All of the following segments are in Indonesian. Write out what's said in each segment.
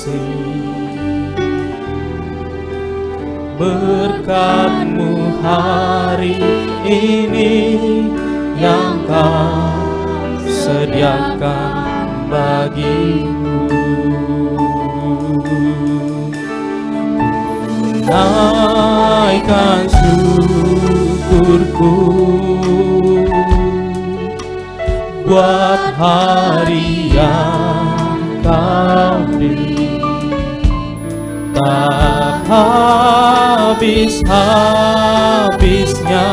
kasih. Berkat-Mu hari ini yang Kau sediakan bagiku. Naikkan syukurku buat hari yang Kau beri. Tak habis-habisnya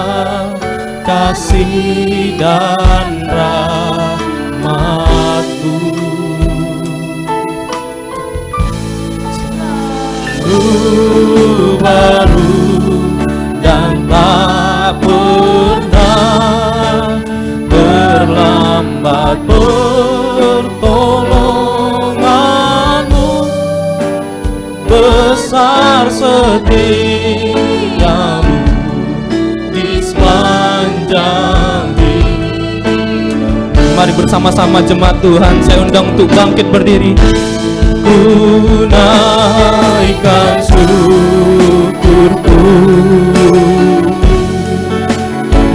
kasih dan rahmat-Mu. Selalu baru dan tak pernah terlambat pertolongan-Mu. Besar setiamu di sepanjang hidup. Mari bersama-sama jemaat Tuhan, saya undang untuk bangkit berdiri. Ku naikkan syukurku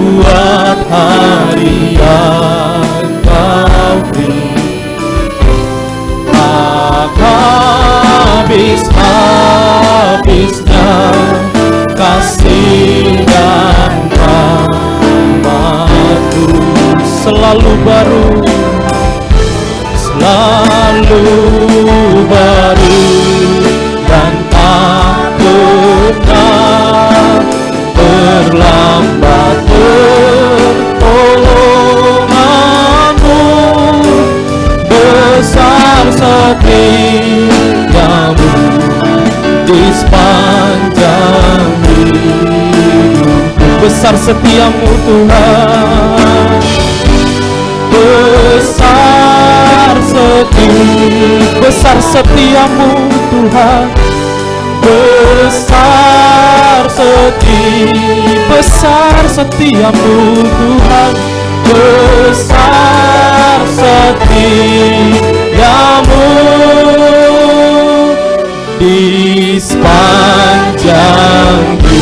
buat hari yang Kau beri. Tak habis-habisnya kasih dan rahmat-Mu. Selalu baru, selalu baru dan tak pernah terlambat pertolongan-Mu. Besar setiamu di sepanjang hidupku. Besar setiamu Tuhan, besar setiamu Tuhan, besar setiamu Tuhan, besar setiamu di sepanjang hidupku.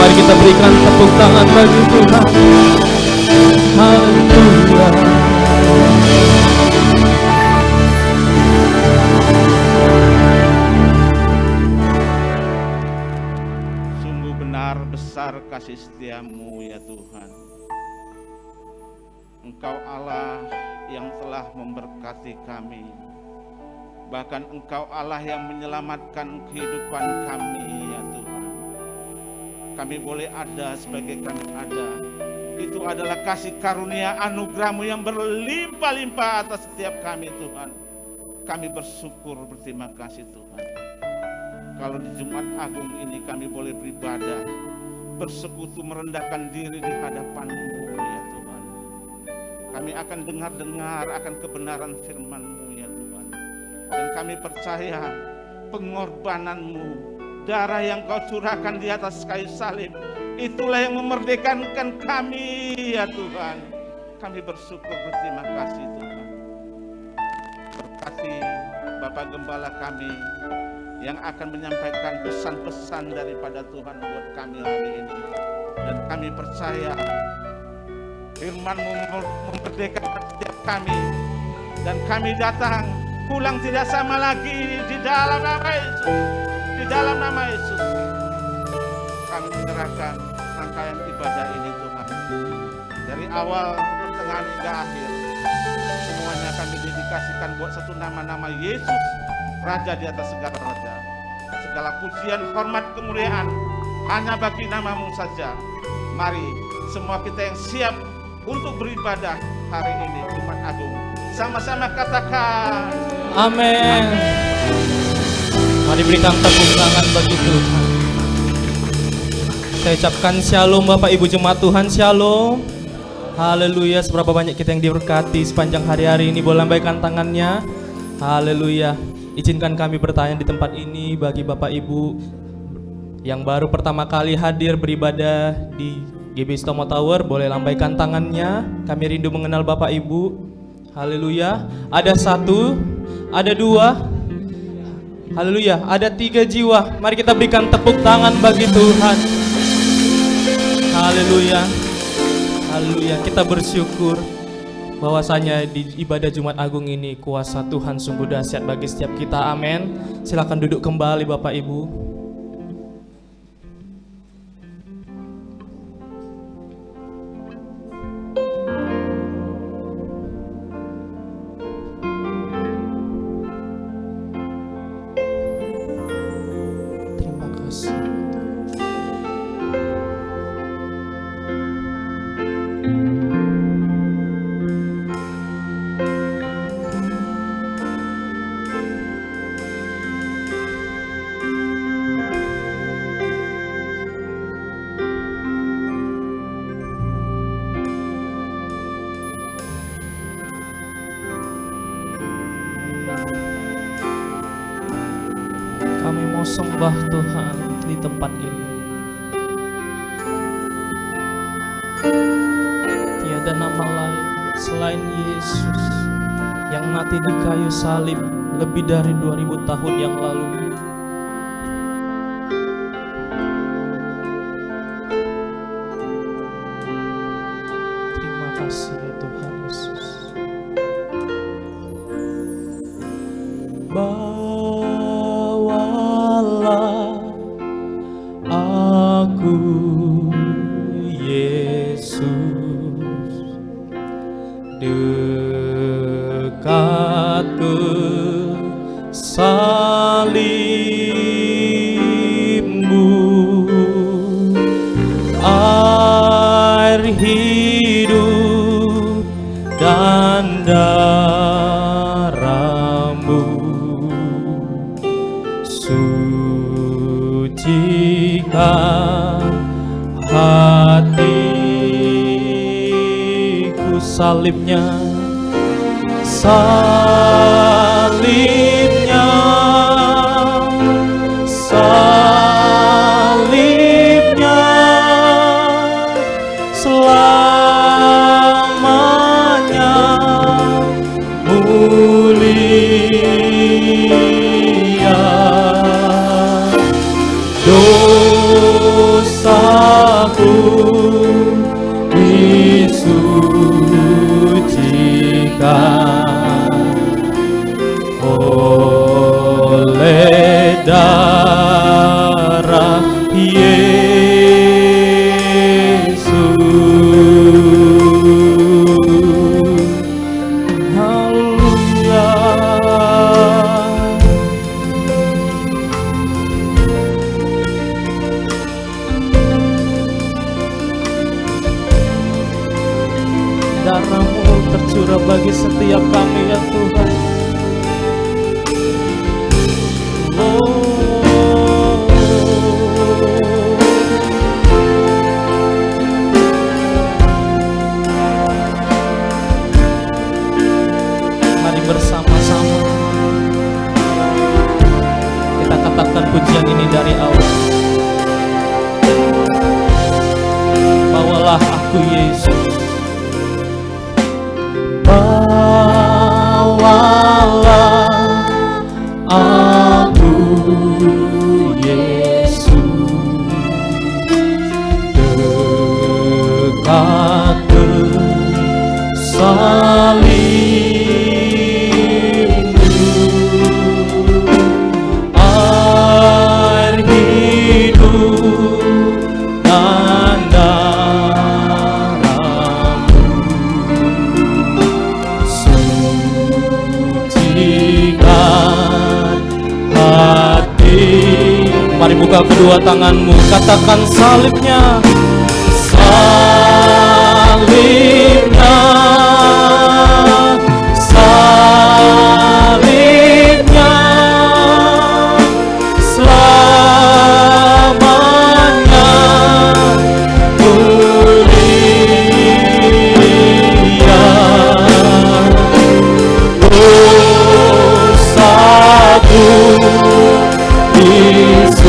Mari kita berikan tepuk tangan bagi Tuhan. Haleluya. Sungguh benar besar kasih setia-Mu ya Tuhan. Engkau Allah yang telah memberkati kami. Bahkan Engkau Allah yang menyelamatkan kehidupan kami ya Tuhan. Kami boleh ada sebagai kami ada. Itu adalah kasih karunia anugerah-Mu yang berlimpah-limpah atas setiap kami Tuhan. Kami bersyukur, berterima kasih Tuhan. Kalau di Jumat Agung ini kami boleh beribadah, bersekutu merendahkan diri di hadapan-Mu ya Tuhan. Kami akan dengar-dengar akan kebenaran firman-Mu ya Tuhan. Dan kami percaya pengorbanan-Mu, darah yang Kau curahkan di atas kayu salib, itulah yang memerdekakan kami ya Tuhan. Kami bersyukur, berterima kasih Tuhan. Berkati Bapak Gembala kami yang akan menyampaikan pesan-pesan daripada Tuhan buat kami hari ini. Dan kami percaya firman-Mu memerdekakan setiap kami. Dan kami datang pulang tidak sama lagi di dalam nama Yesus. Di dalam nama Yesus kami menyerahkan rangkaian ibadah ini Tuhan. Dari awal, pertengahan hingga akhir, semuanya kami dedikasikan buat satu nama-nama Yesus, Raja di atas segala raja. Segala pujian, hormat, kemuliaan hanya bagi nama-Mu saja. Mari semua kita yang siap untuk beribadah hari ini Jumat Agung, sama-sama katakan amin. Mari berikan tepuk tangan bagi Tuhan. Saya ucapkan shalom Bapak Ibu Jemaat Tuhan, shalom. Haleluya. Seberapa banyak kita yang diberkati sepanjang hari-hari ini, boleh lambaikan tangannya. Haleluya. Izinkan kami bertanya di tempat ini bagi Bapak Ibu yang baru pertama kali hadir beribadah di GBI Stomo Tower boleh lambaikan tangannya. Kami rindu mengenal Bapak Ibu. Haleluya. Ada 1, ada 2, haleluya, ada 3 jiwa. Mari kita berikan tepuk tangan bagi Tuhan. Haleluya. Haleluya. Kita bersyukur bahwasanya di ibadah Jumat Agung ini kuasa Tuhan sungguh dahsyat bagi setiap kita. Amin. Silakan duduk kembali Bapak Ibu. Terima kasih. Kami mau sembah Tuhan di tempat ini. Tiada nama lain selain Yesus yang mati di kayu salib lebih dari 2000 tahun yang lalu. Terima kasih ya Tuhan Yesus. Bawalah aku Yesus dekat ke salibmu, air hidup dan darahmu sucikan hatiku. Salibnya, salibnya, salibnya selamanya mulia. Dosaku disucikan oleh darah Yesus. Haleluya. Darah-Mu tercurah bagi setiap kami ya Tuhan. Mari bersama-sama kita katakan pujian ini dari awal. Bawalah aku Yesus, bawalah aku Yesus dekat ke salibmu, air hidup dan darahmu sucikan hati. Mari buka kedua tanganmu, katakan salibnya, salibnya, salibnya selamanya mulia. Dosaku disucikan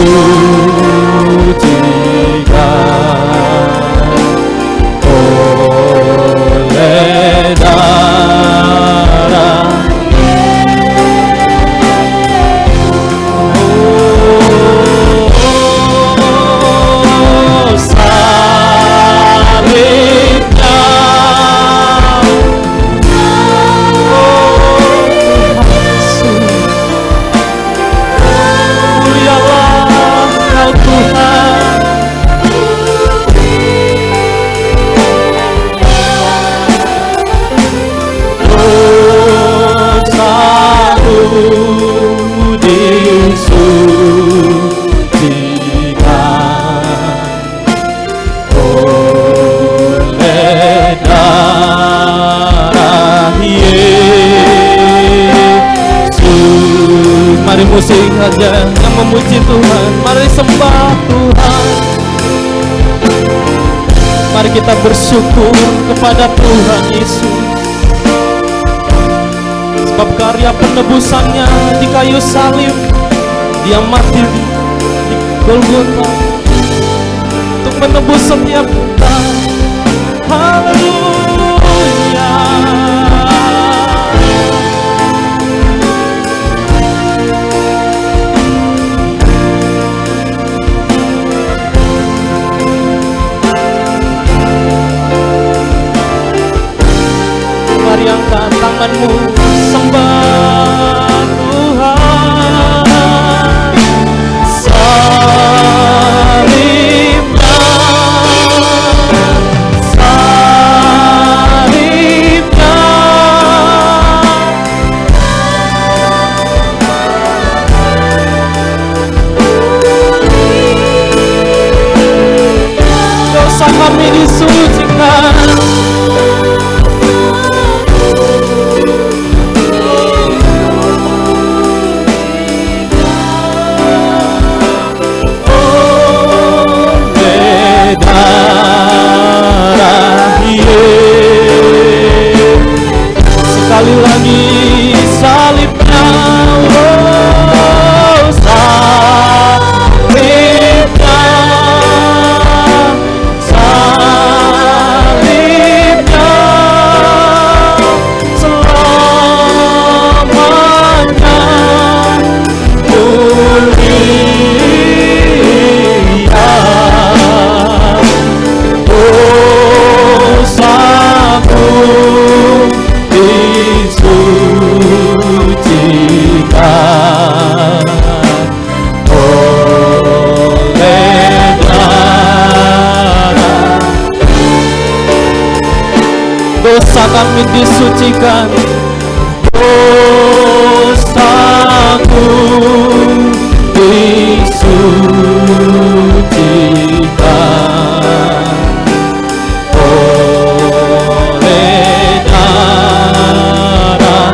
darah Yesus. Mari musik saja yang memuji Tuhan. Mari sembah Tuhan. Mari kita bersyukur kepada Tuhan Yesus. Sebab karya penebusannya di kayu salib, Dia mati di Golgota untuk menebus setiap kita. Haleluya. Mari angkat tanganmu, sembah Tuhan. Salibnya, salibnya, dosa kami disucikan. Sekali lagi salibnya, oh salibnya, salibnya selamanya mulia. Dosaku disucikan oleh darah. Dosa kami disucikan, dosaku disucikan oleh darah.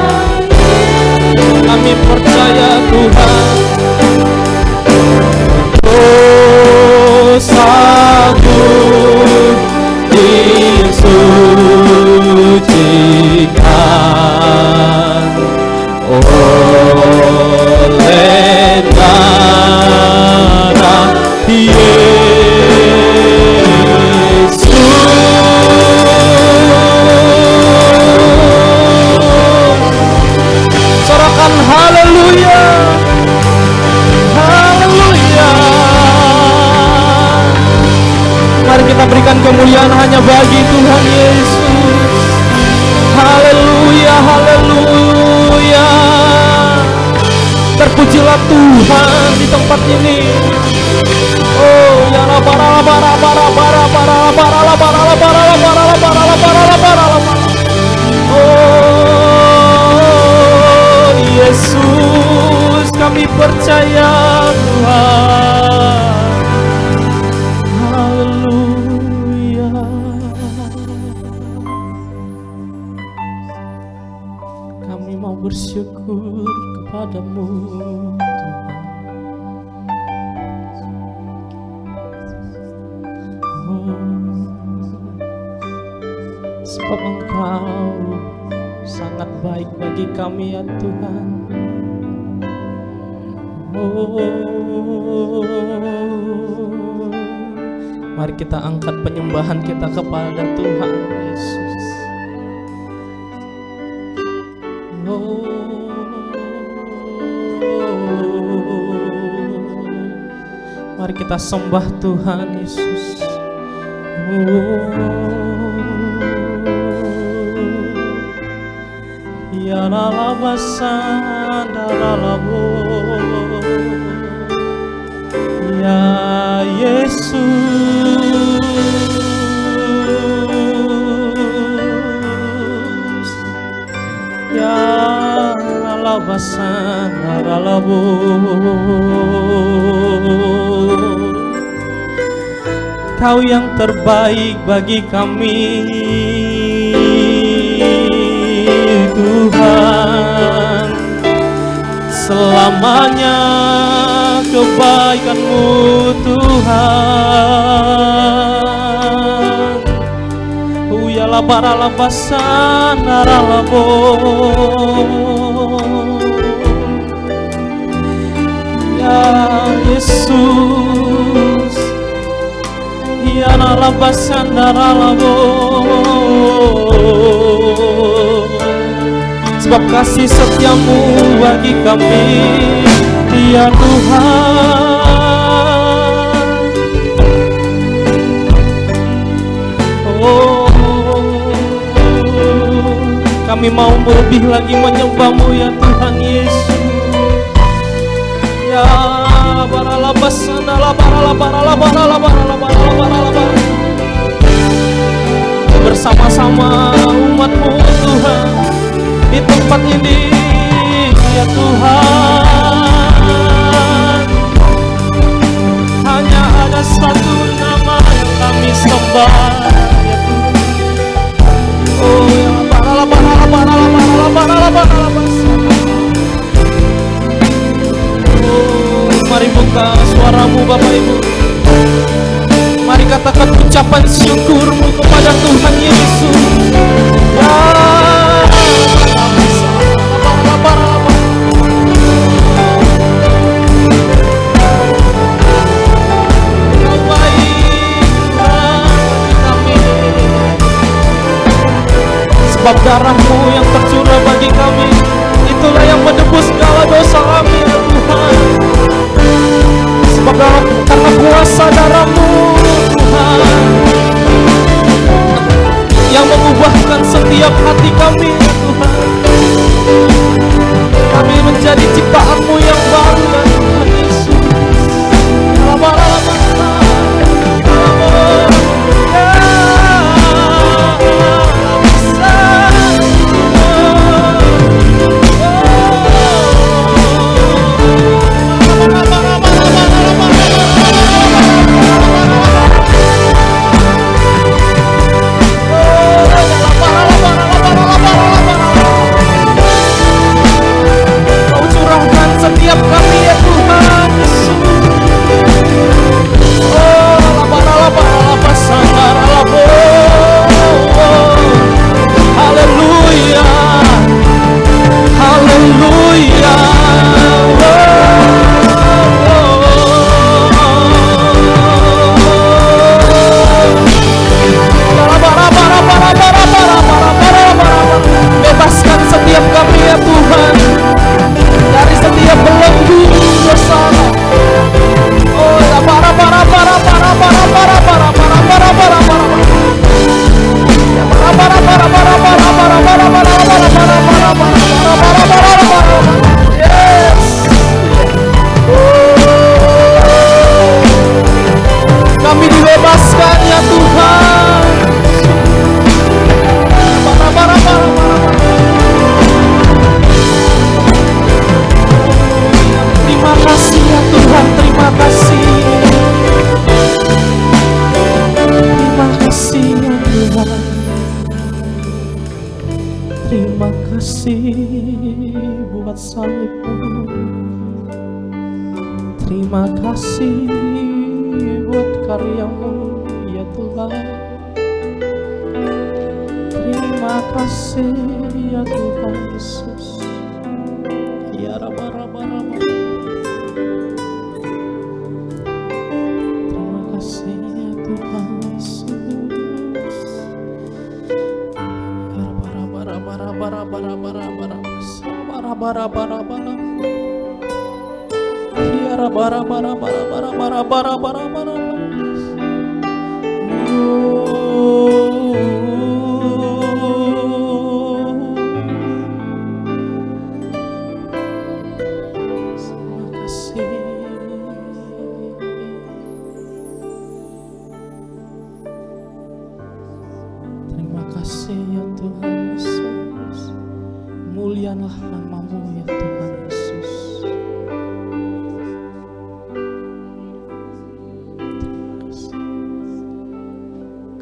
Kami percaya Tuhan, dosaku disucikan oleh darah Yesus. Sorakan haleluya, haleluya. Mari kita berikan kemuliaan hanya bagi Tuhan Yesus. Haleluya, haleluya. Terpujilah Tuhan di tempat ini. Oh, ya la para para para para para para la para la para la para la para la para la para la. Oh, Yesus, kami percaya Tuhan. Haleluya. Kami mau bersyukur kepadamu Tuhan. Sebab Engkau sangat baik bagi kami ya Tuhan. Oh, mari kita angkat penyembahan kita kepada Tuhan Yesus. Oh, mari kita sembah Tuhan Yesus. Ya la la basanda la la bo, ya Yesus, ya la la basanda la la bo. Kau yang terbaik bagi kami. selamanya kebaikan-Mu Tuhan. Uyala barala basana ralabo, ya Yesus, ya nala basana ralabo. Sebab kasih setia-Mu bagi kami, ya Tuhan. Oh, kami mau lebih lagi menyembah-Mu ya Tuhan Yesus. Ya baralabas sandala barala bersama-sama umat-Mu Tuhan di tempat ini ya Tuhan. Hanya ada satu nama yang kami sembah ya Tuhan. Oh ya oh, mari buka suaramu Bapak Ibu. Mari katakan ucapan syukurmu kepada Tuhan Yesus. Ya sebab darah-Mu yang tercurah bagi kami, itulah yang menebus segala dosa kami ya Tuhan. Sebab karena kuasa darah-Mu Tuhan yang mengubahkan setiap hati kami ya Tuhan. Kami menjadi ciptaan-Mu yang baru ya Tuhan Yesus. Bebaskan setiap kami ya Tuhan dari setiap belenggu dosa. Oh ya para yes. Kami dibebaskan ya Tuhan. Terima kasih ya Tuhan, terima kasih. Terima kasih ya Tuhan. Terima kasih buat salib-Mu. Terima kasih buat karya-Mu ya Tuhan. Terima kasih ya Tuhan Yesus. Ya Raba. Terima kasih ya Tuhan Yesus. Terima kasih ya Tuhan Yesus. Mulialah nama-Mu ya Tuhan Yesus.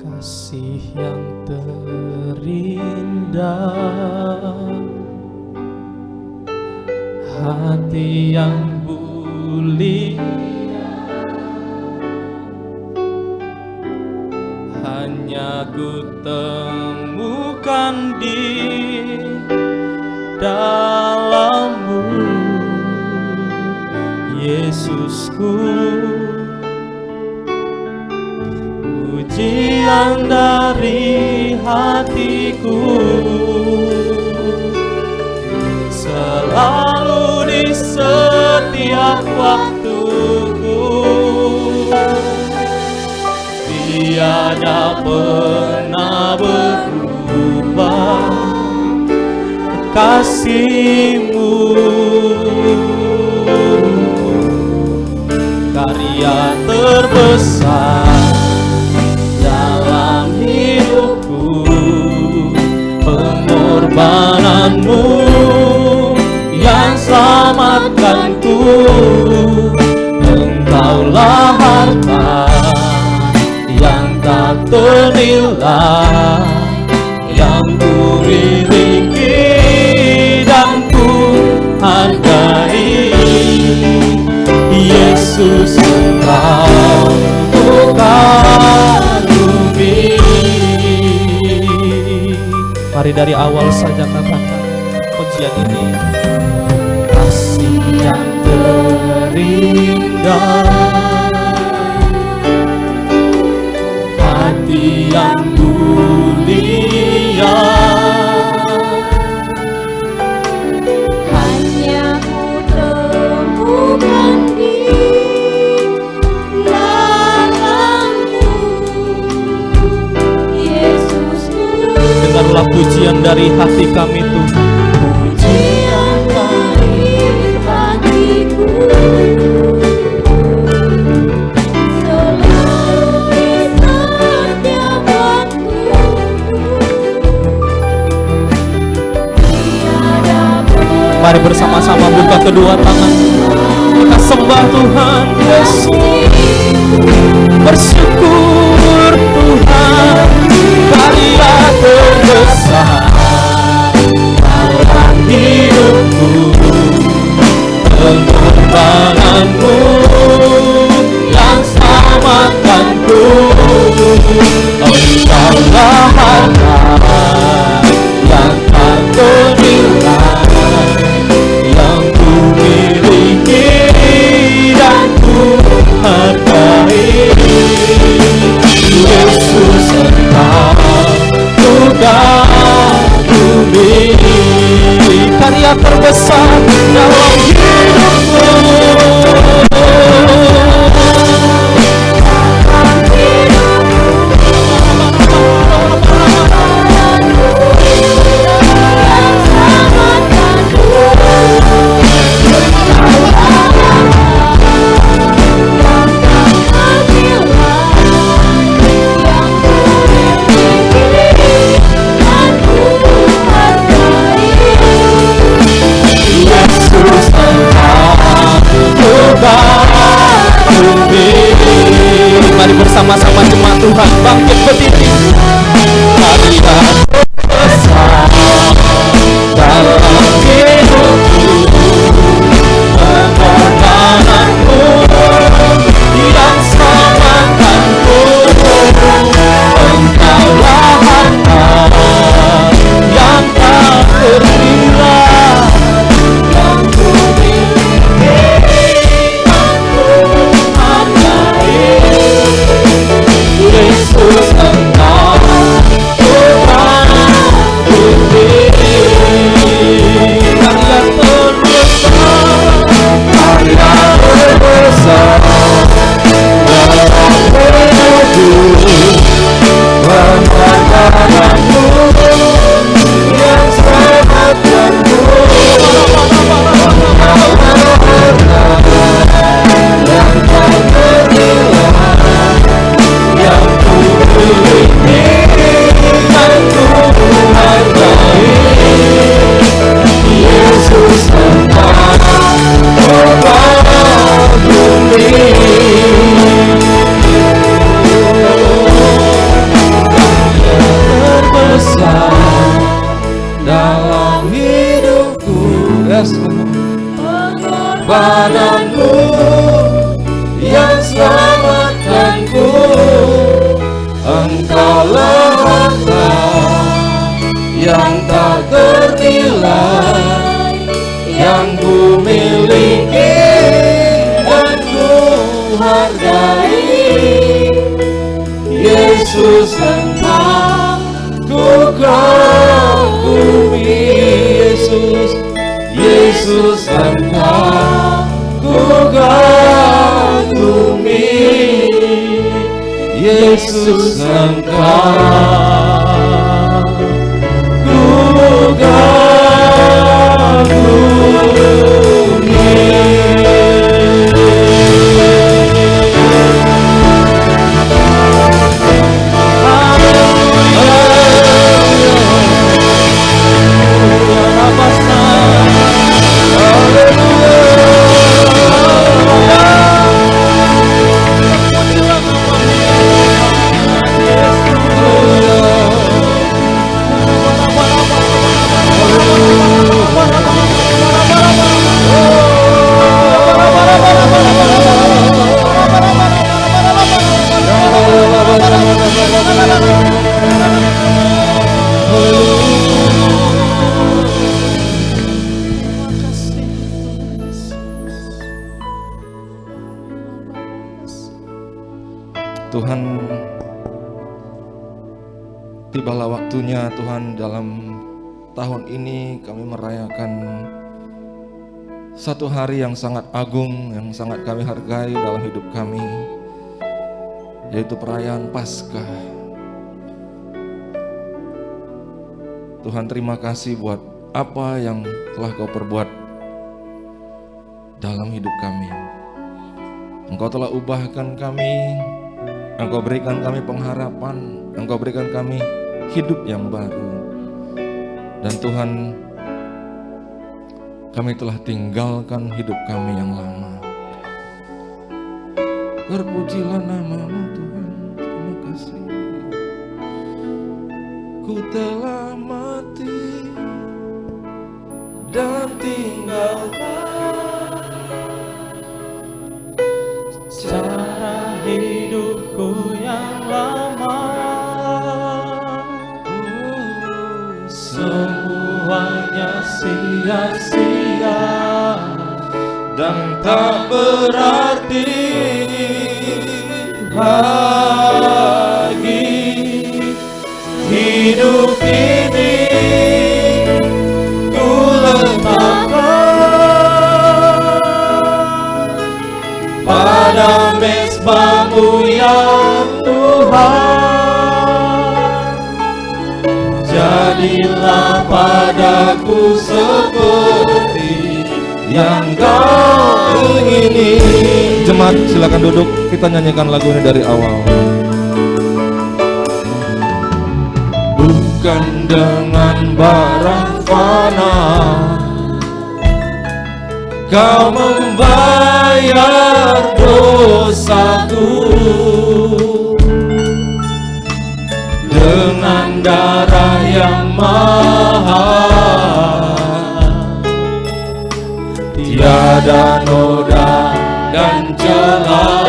Kasih yang terindah hati yang mulia, hanya ku temukan di dalam-Mu, Yesusku. Pujian dari hatiku selalu di setiap waktuku, tiada pernah berubah kasih-Mu. Karya terbesar dalam hidupku, pengorbanan-Mu yang selamatkanku. Engkaulah harta yang tak ternilai, yang ku miliki dan ku hargai. Yesus, Engkau kagumi. Mari dari awal saja katakan pujian ini. Kasih yang terindah, hati yang mulia, hanya ku temukan di dalam-Mu, Yesusku. dengarlah pujian dari hati kami Tuhan. Pujian dari hatiku selalu di setiap waktu, tiada pernah Mari bersama-sama buka kedua tangan, kita sembah Tuhan Yesus. Bersyukur Tuhan, karya terbesar dalam hidupku, pengorbanan-Mu yang selamatkanku. Engkaulah harta yang tak ternilai, yang ku miliki dan ku hargai. Yesus, Engkau ku kagumi. Karya terbesar dalam hidupku, Yesus, padanan-Mu yang selamatkanku. Engkaulah harta yang tak ternilai, yang ku miliki dan ku hargai. Yesus, Engkau ku kagumi. Yesus, Yesus, Engkau ku kagumi. Yesus, Engkau ku Tuhan, tibalah waktunya Tuhan, dalam tahun ini kami merayakan satu hari yang sangat agung, yang sangat kami hargai dalam hidup kami, yaitu perayaan Paskah. Tuhan, terima kasih buat apa yang telah Kau perbuat dalam hidup kami. Engkau telah ubahkan kami, Engkau berikan kami pengharapan, Engkau berikan kami hidup yang baru. Dan Tuhan, kami telah tinggalkan hidup kami yang lama. Terpujilah nama-Mu Tuhan, terima kasih. Ku telah mati dan tinggalkan cara hidupku yang lama. Semuanya sia-sia dan tak berarti lagi. Hidup ini ku letakkan pada mezbah-Mu ya Tuhan. Jadilah padaku seperti yang Kau ingini. Jemaat silakan duduk, kita nyanyikan lagu ini dari awal. Bukan dengan barang fana Kau membayar dosaku, dengan darah yang mahal, tiada noda dan celah.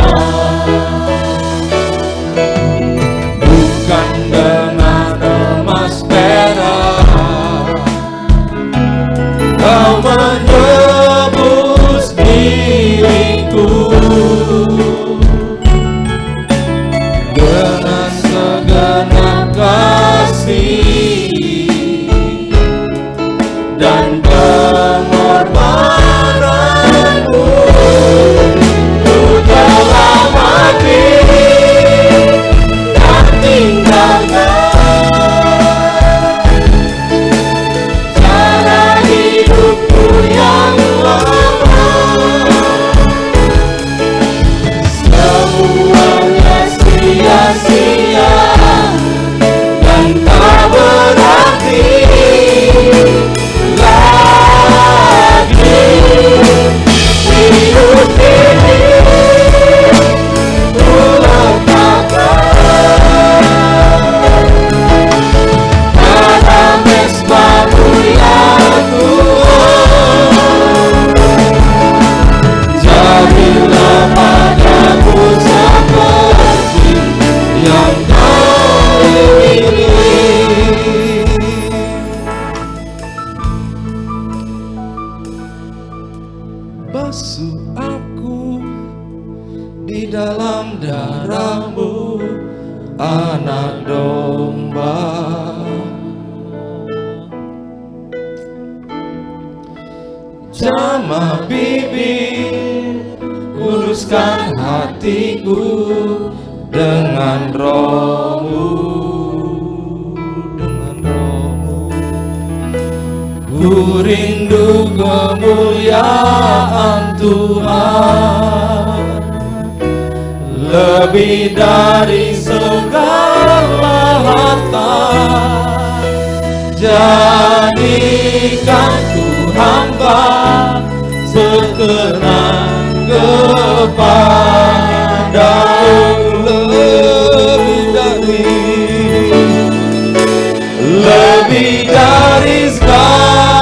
Bukan dengan emas perak Kau menebus diriku, dengan segenap kasih dan pengorbananmu. Ku basuh aku di dalam darah-Mu, anak domba. Jamah bibir, kuduskan hatiku dengan Roh-Mu, dengan Roh-Mu. Ku rindu kemuliaan Tuhan, lebih dari segala harta. Jadikan ku hamba sekenang kepadamu, lebih dari segalanya.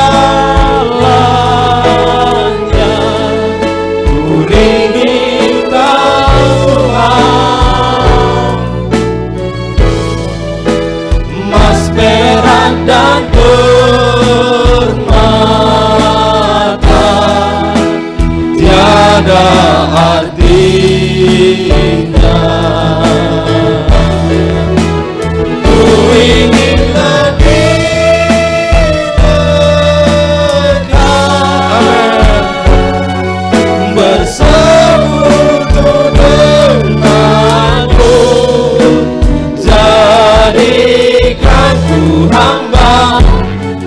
Ku rindu Tuhan, emas, perak, dan permata tiada artinya. Ku ingin lebih dekat, bersekutu denganmu. Jadikan ku hamba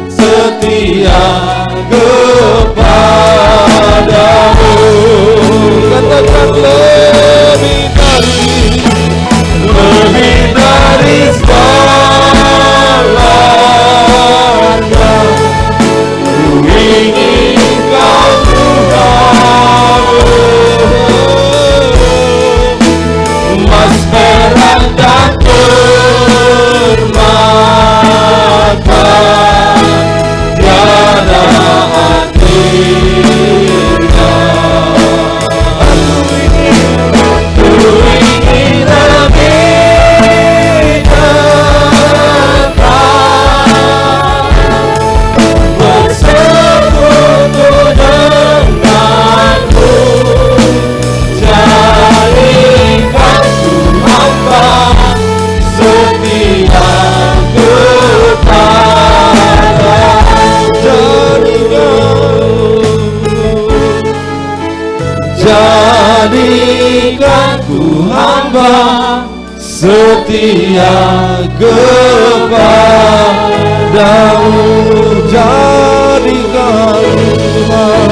setia kepadamu. Katakan lebih dari segalanya. Ku ingin Kau Tuhan, emas, perak, dan permata tiada artinya. Ku ingin lebih dekat, bersekutu denganmu. Jadikan ku hamba setia jadikan ku hamba setia kepadamu. Jadikan Tuhan,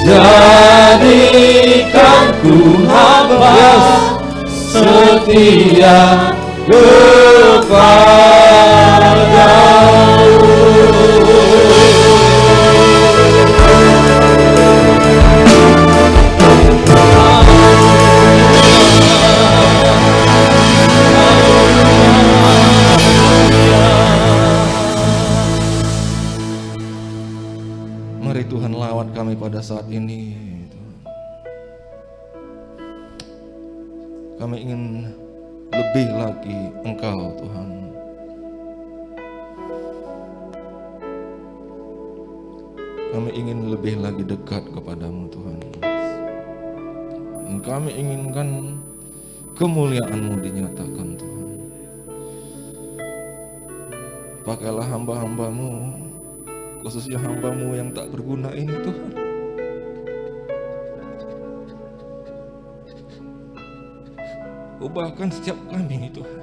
jadikan ku hamba setia kepadamu. Mari Tuhan lawan kami pada saat ini. Kami ingin lebih lagi Engkau Tuhan. Kami ingin lebih lagi dekat kepadamu Tuhan. Kami inginkan kemuliaan-Mu dinyatakan Tuhan. Pakailah hamba-hamba-Mu, khususnya hamba-Mu yang tak berguna ini Tuhan. Ubahkan setiap kami Tuhan.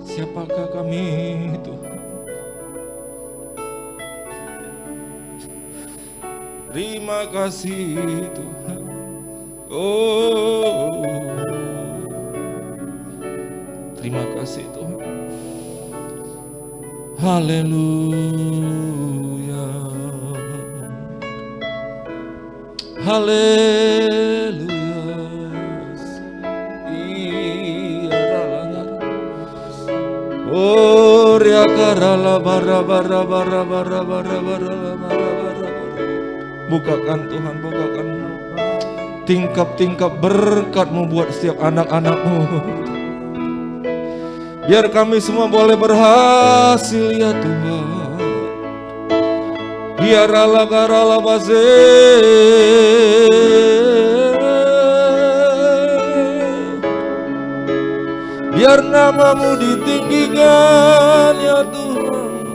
Siapakah kami Tuhan? Terima kasih Tuhan. Oh, terima kasih Tuhan. Haleluya, haleluya. Oh, riakarala bara bara bara bara bara bara bara. Bukakan Tuhan, bukakan tingkap-tingkap berkat-Mu buat setiap anak-anak-Mu. Biar kami semua boleh berhasil ya Tuhan. Biarlah karala base, biar namamu ditinggikan ya Tuhan,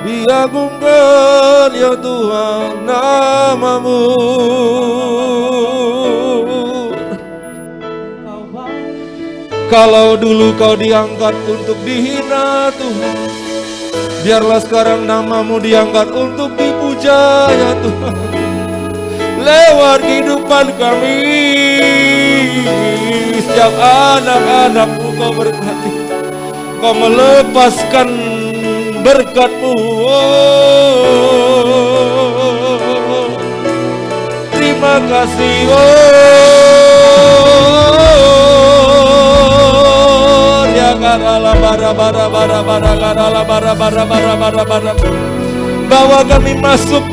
diagungkan ya Tuhan namamu. Kalau dulu kau diangkat untuk dihina Tuhan, biarlah sekarang namamu diangkat untuk dipuja ya Tuhan. Lewat kehidupan kami, setiap anak-anakmu kau berkati, kau melepaskan berkat-Mu. Oh, terima kasih. Oh, ya karala bara bara bara bara karala bara bara bara bara bara. Bawa kami masuk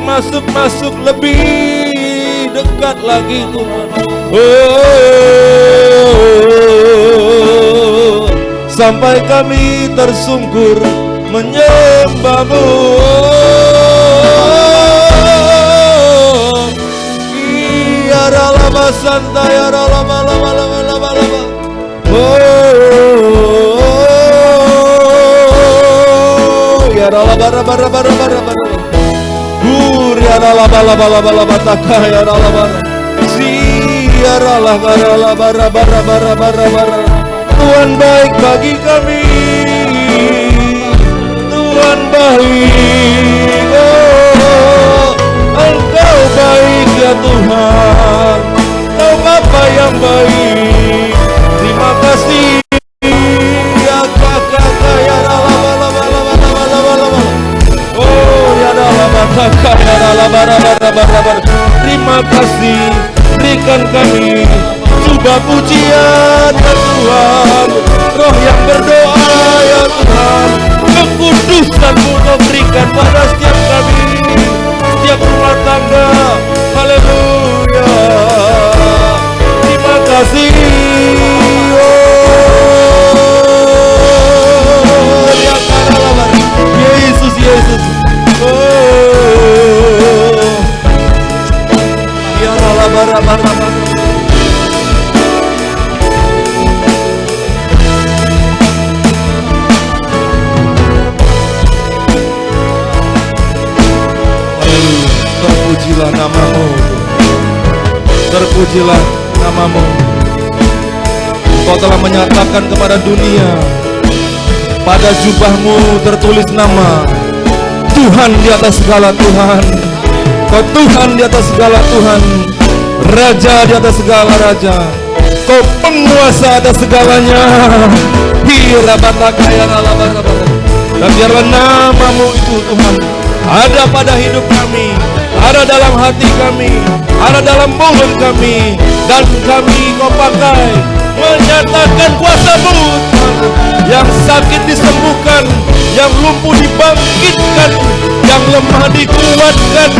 lebih dekat lagi Tuhan. Oh, sampai kami tersungkur menyembah-Mu. Ya ralaba santa ya ralaba laba laba laba laba. Oh, ya ralaba raba raba raba raba. Ya ralaba laba laba laba taka ya ralaba. Ya ralaba raba raba raba raba raba. Tuhan baik bagi kami, Tuhan baik. Oh, Engkau baik ya Tuhan, Engkau Bapa yang baik. Terima kasih ya kakak ya ralaba laba laba laba laba laba. Oh ya ralaba kakak ya ralaba raba raba raba. Terima kasih, berikan kami subah pujian ya Tuhan. Roh yang berdoa ya Tuhan, kekudusan-Mu Kau berikan pada setiap kami, setiap rumah tangga. Haleluya. Terima kasih. Oh, ya karala Yesus Yesus. Oh, ya ralaba raba raba. Terpujilah namamu, terpujilah namamu. Kau telah menyatakan kepada dunia, pada jubah-Mu tertulis nama Tuhan di atas segala Tuhan. Kau Tuhan di atas segala Tuhan, Raja di atas segala Raja. Kau penguasa atas segalanya. Dan biarlah namamu itu Tuhan ada pada hidup kami, ada dalam hati kami, ada dalam mulut kami, dan kami Kau pakai menyatakan kuasa-Mu. Yang sakit disembuhkan, yang lumpuh dibangkitkan, yang lemah dikuatkan,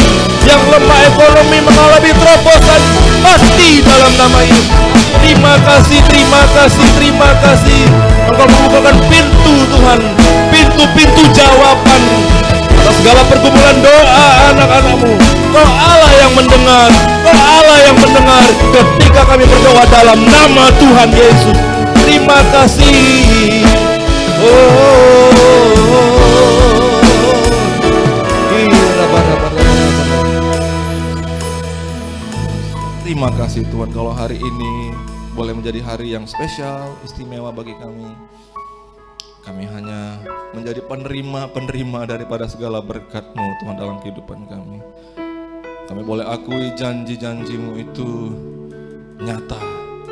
yang lemah ekonomi mengalami terobosan pasti dalam nama Yesus. Terima kasih, terima kasih, terima kasih. Engkau membukakan pintu Tuhan, pintu-pintu jawaban atas segala pergumulan doa anak-anak-Mu. Kau Allah yang mendengar, Kau Allah yang mendengar ketika kami berdoa dalam nama Tuhan Yesus. Terima kasih. Terima kasih Tuhan kalau hari ini boleh menjadi hari yang spesial, istimewa bagi kami. Kami hanya menjadi penerima daripada segala berkat-Mu Tuhan dalam kehidupan kami. Kami boleh akui janji-janji-Mu itu nyata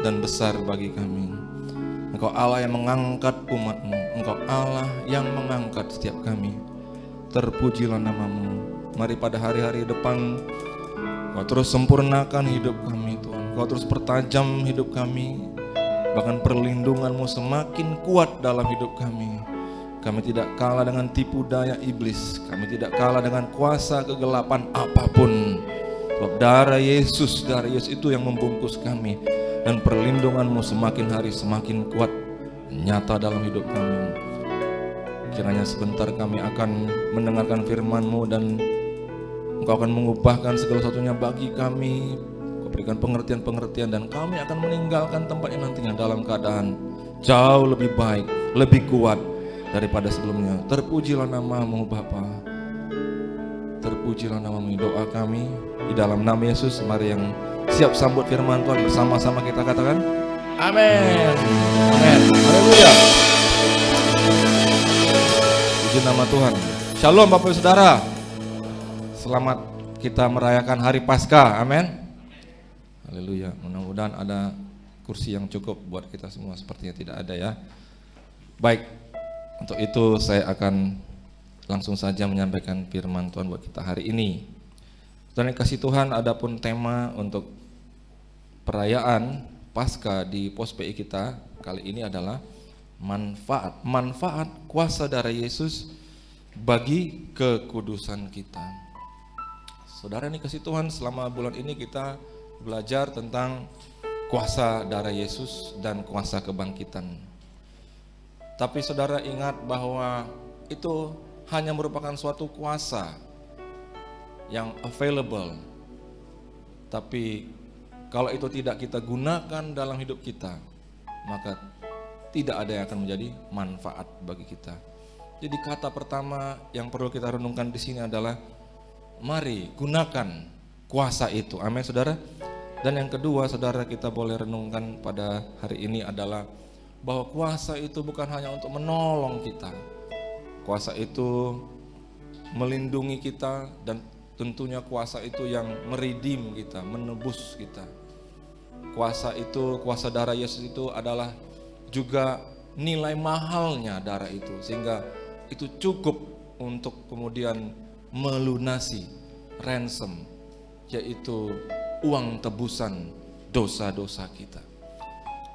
dan besar bagi kami. Engkau Allah yang mengangkat umat-Mu, Engkau Allah yang mengangkat setiap kami. Terpujilah namamu. Mari pada hari-hari depan Kau terus sempurnakan hidup kami Tuhan. Kau terus pertajam hidup kami. Bahkan perlindungan-Mu semakin kuat dalam hidup kami. Kami tidak kalah dengan tipu daya iblis. Kami tidak kalah dengan kuasa kegelapan apapun. Sebab darah Yesus itu yang membungkus kami. Dan perlindungan-Mu semakin hari semakin kuat nyata dalam hidup kami. Kiranya sebentar kami akan mendengarkan firman-Mu dan Engkau akan mengubahkan segala satunya bagi kami. Engkau berikan pengertian-pengertian dan kami akan meninggalkan tempat ini nantinya dalam keadaan jauh lebih baik, lebih kuat daripada sebelumnya. Terpujilah nama-Mu Bapa. Terpujilah nama-Mu. Doa kami di dalam nama Yesus. Mari yang siap sambut firman Tuhan bersama-sama kita katakan amin. Amin. Haleluya. Puji nama Tuhan. Shalom Bapak Ibu Saudara. Selamat kita merayakan hari Paskah. Amin. Haleluya. Mudah-mudahan ada kursi yang cukup buat kita semua. Sepertinya tidak ada ya. Baik. Untuk itu saya akan langsung saja menyampaikan firman Tuhan buat kita hari ini. Dan kasih Tuhan, adapun tema untuk perayaan Paskah di pos PI kita kali ini adalah manfaat kuasa darah Yesus bagi kekudusan kita. Saudara ini kasih Tuhan, selama bulan ini kita belajar tentang kuasa darah Yesus dan kuasa kebangkitan. Tapi saudara ingat bahwa itu hanya merupakan suatu kuasa yang available. Tapi kalau itu tidak kita gunakan dalam hidup kita, maka tidak ada yang akan menjadi manfaat bagi kita. Jadi kata pertama yang perlu kita renungkan di sini adalah mari gunakan kuasa itu. Amin saudara. Dan yang kedua saudara kita boleh renungkan pada hari ini adalah bahwa kuasa itu bukan hanya untuk menolong kita. Kuasa itu melindungi kita dan tentunya kuasa itu yang meredeem kita, menebus kita. Kuasa itu, kuasa darah Yesus itu adalah juga nilai mahalnya darah itu, sehingga itu cukup untuk kemudian melunasi ransom, yaitu uang tebusan dosa-dosa kita.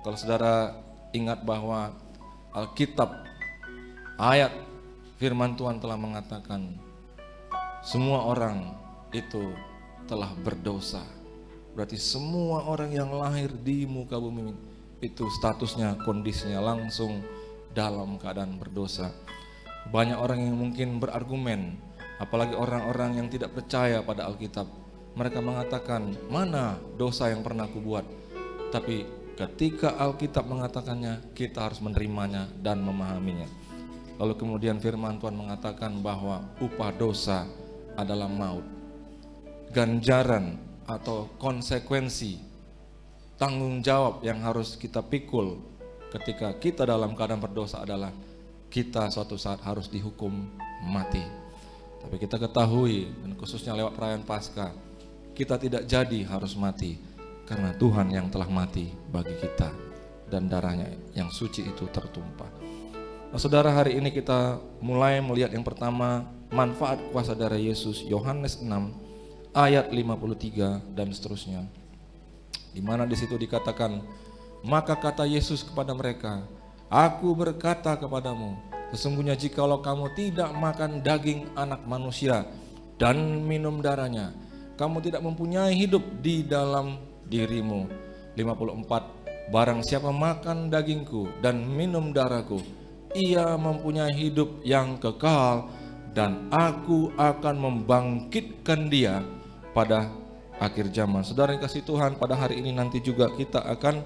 Kalau saudara ingat bahwa Alkitab ayat firman Tuhan telah mengatakan semua orang itu telah berdosa. Berarti semua orang yang lahir di muka bumi itu statusnya, kondisinya langsung dalam keadaan berdosa. Banyak orang yang mungkin berargumen, apalagi orang-orang yang tidak percaya pada Alkitab. Mereka mengatakan, mana dosa yang pernah aku buat? Tapi ketika Alkitab mengatakannya, kita harus menerimanya dan memahaminya. Lalu kemudian firman Tuhan mengatakan bahwa upah dosa adalah maut. Ganjaran atau konsekuensi, tanggung jawab yang harus kita pikul ketika kita dalam keadaan berdosa adalah kita suatu saat harus dihukum mati. Tapi kita ketahui, dan khususnya lewat perayaan Paskah, kita tidak jadi harus mati karena Tuhan yang telah mati bagi kita dan darahnya yang suci itu tertumpah. Nah, saudara, hari ini kita mulai melihat yang pertama manfaat kuasa darah Yesus, Yohanes 6 ayat 53 dan seterusnya. Di mana di situ dikatakan, maka kata Yesus kepada mereka, aku berkata kepadamu, sesungguhnya jikalau kamu tidak makan daging anak manusia dan minum darahnya, kamu tidak mempunyai hidup di dalam dirimu. 54, barang siapa makan dagingku dan minum darahku, ia mempunyai hidup yang kekal, dan aku akan membangkitkan dia pada akhir zaman. Saudara yang kasih Tuhan, pada hari ini nanti juga kita akan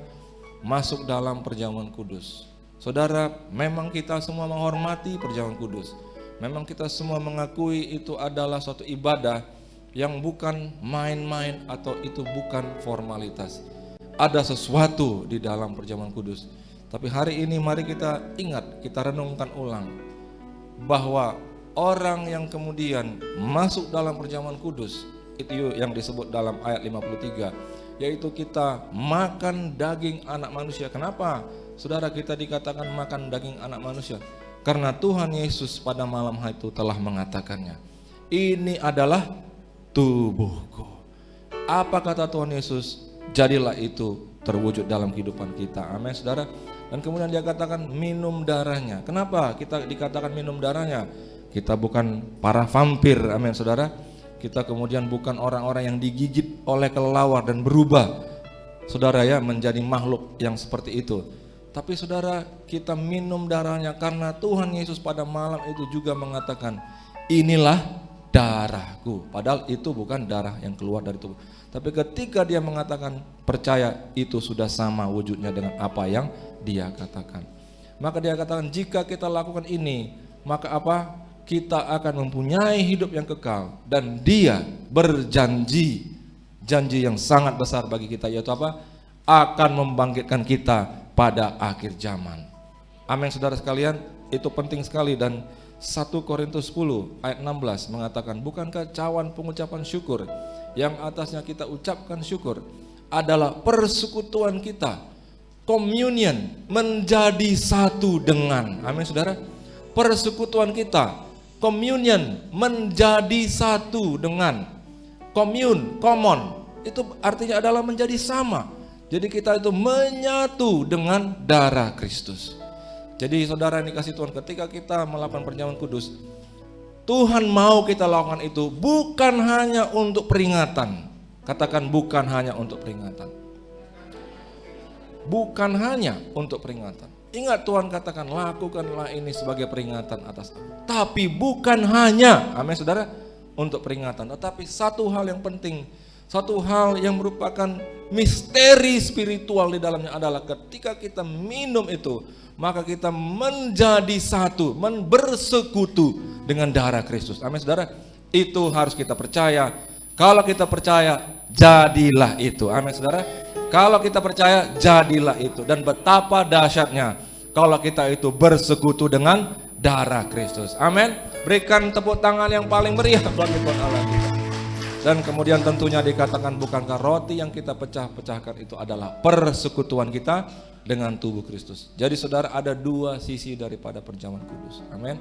masuk dalam perjamuan kudus. Saudara, memang kita semua menghormati perjamuan kudus. Memang kita semua mengakui itu adalah suatu ibadah yang bukan main-main atau itu bukan formalitas. Ada sesuatu di dalam perjamuan kudus. Tapi hari ini mari kita ingat, kita renungkan ulang bahwa orang yang kemudian masuk dalam perjamuan kudus itu yang disebut dalam ayat 53, yaitu kita makan daging anak manusia. Kenapa? Saudara, kita dikatakan makan daging anak manusia karena Tuhan Yesus pada malam hari itu telah mengatakannya. Ini adalah tubuhku. Apa kata Tuhan Yesus? Jadilah itu terwujud dalam kehidupan kita. Amin, saudara. Dan kemudian dia katakan minum darahnya. Kenapa kita dikatakan minum darahnya? Kita bukan para vampir, amin saudara. Kita kemudian bukan orang-orang yang digigit oleh kelelawar dan berubah, saudara ya, menjadi makhluk yang seperti itu. Tapi saudara, kita minum darahnya karena Tuhan Yesus pada malam itu juga mengatakan, inilah darahku. Padahal itu bukan darah yang keluar dari tubuh. Tapi ketika dia mengatakan percaya, itu sudah sama wujudnya dengan apa yang dia katakan. Maka dia katakan jika kita lakukan ini, maka apa? Kita akan mempunyai hidup yang kekal. Dan dia berjanji, janji yang sangat besar bagi kita, yaitu apa? Akan membangkitkan kita pada akhir zaman. Amin saudara sekalian, itu penting sekali. Dan 1 Korintus 10 ayat 16 mengatakan, bukankah cawan pengucapan syukur yang atasnya kita ucapkan syukur adalah persekutuan kita, communion, menjadi satu dengan, amin saudara, persekutuan kita, communion, menjadi satu dengan, common, itu artinya adalah menjadi sama. Jadi kita itu menyatu dengan darah Kristus. Jadi saudara yang dikasih Tuhan, ketika kita melakukan perjamuan kudus, Tuhan mau kita lakukan itu bukan hanya untuk peringatan. Katakan bukan hanya untuk peringatan. Bukan hanya untuk peringatan. Ingat Tuhan katakan lakukanlah ini sebagai peringatan atas aku. Tapi bukan hanya, amin saudara, untuk peringatan. Tetapi satu hal yang penting, satu hal yang merupakan misteri spiritual di dalamnya adalah ketika kita minum itu, maka kita menjadi satu, bersekutu dengan darah Kristus. Amin saudara, itu harus kita percaya. Kalau kita percaya, jadilah itu. Amin saudara, kalau kita percaya, jadilah itu. Dan betapa dahsyatnya kalau kita itu bersekutu dengan darah Kristus. Amin. Berikan tepuk tangan yang paling meriah bagi Tuhan Allah kita. Dan kemudian tentunya dikatakan, bukankah roti yang kita pecah-pecahkan itu adalah persekutuan kita dengan tubuh Kristus. Jadi saudara, ada dua sisi daripada perjamuan kudus. Amin.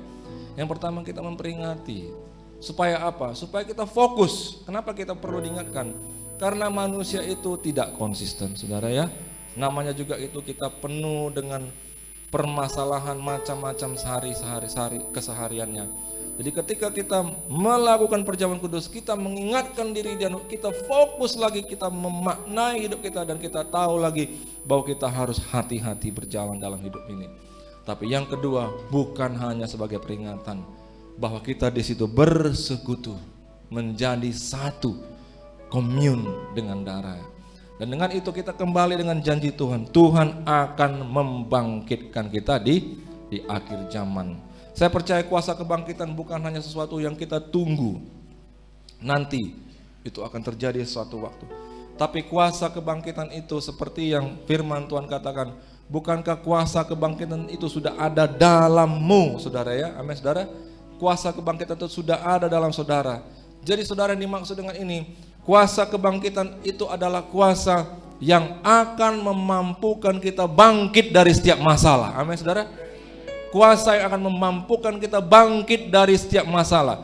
Yang pertama, kita memperingati. Supaya apa? Supaya kita fokus. Kenapa kita perlu diingatkan? Karena manusia itu tidak konsisten, saudara ya. Namanya juga itu kita penuh dengan permasalahan macam-macam sehari-hari kesehariannya. Jadi ketika kita melakukan perjamuan kudus, kita mengingatkan diri dan kita fokus lagi, kita memaknai hidup kita, dan kita tahu lagi bahwa kita harus hati-hati berjalan dalam hidup ini. Tapi yang kedua, bukan hanya sebagai peringatan bahwa kita di situ bersekutu, menjadi satu, komun dengan darah. Dan dengan itu kita kembali dengan janji Tuhan. Tuhan akan membangkitkan kita di akhir zaman. Saya percaya kuasa kebangkitan bukan hanya sesuatu yang kita tunggu nanti, itu akan terjadi suatu waktu. Tapi kuasa kebangkitan itu seperti yang firman Tuhan katakan, bukankah kuasa kebangkitan itu sudah ada dalammu, saudara ya? Amin saudara. Kuasa kebangkitan itu sudah ada dalam saudara. Jadi saudara, yang dimaksud dengan ini, kuasa kebangkitan itu adalah kuasa yang akan memampukan kita bangkit dari setiap masalah. Amin saudara. Kuasa yang akan memampukan kita bangkit dari setiap masalah.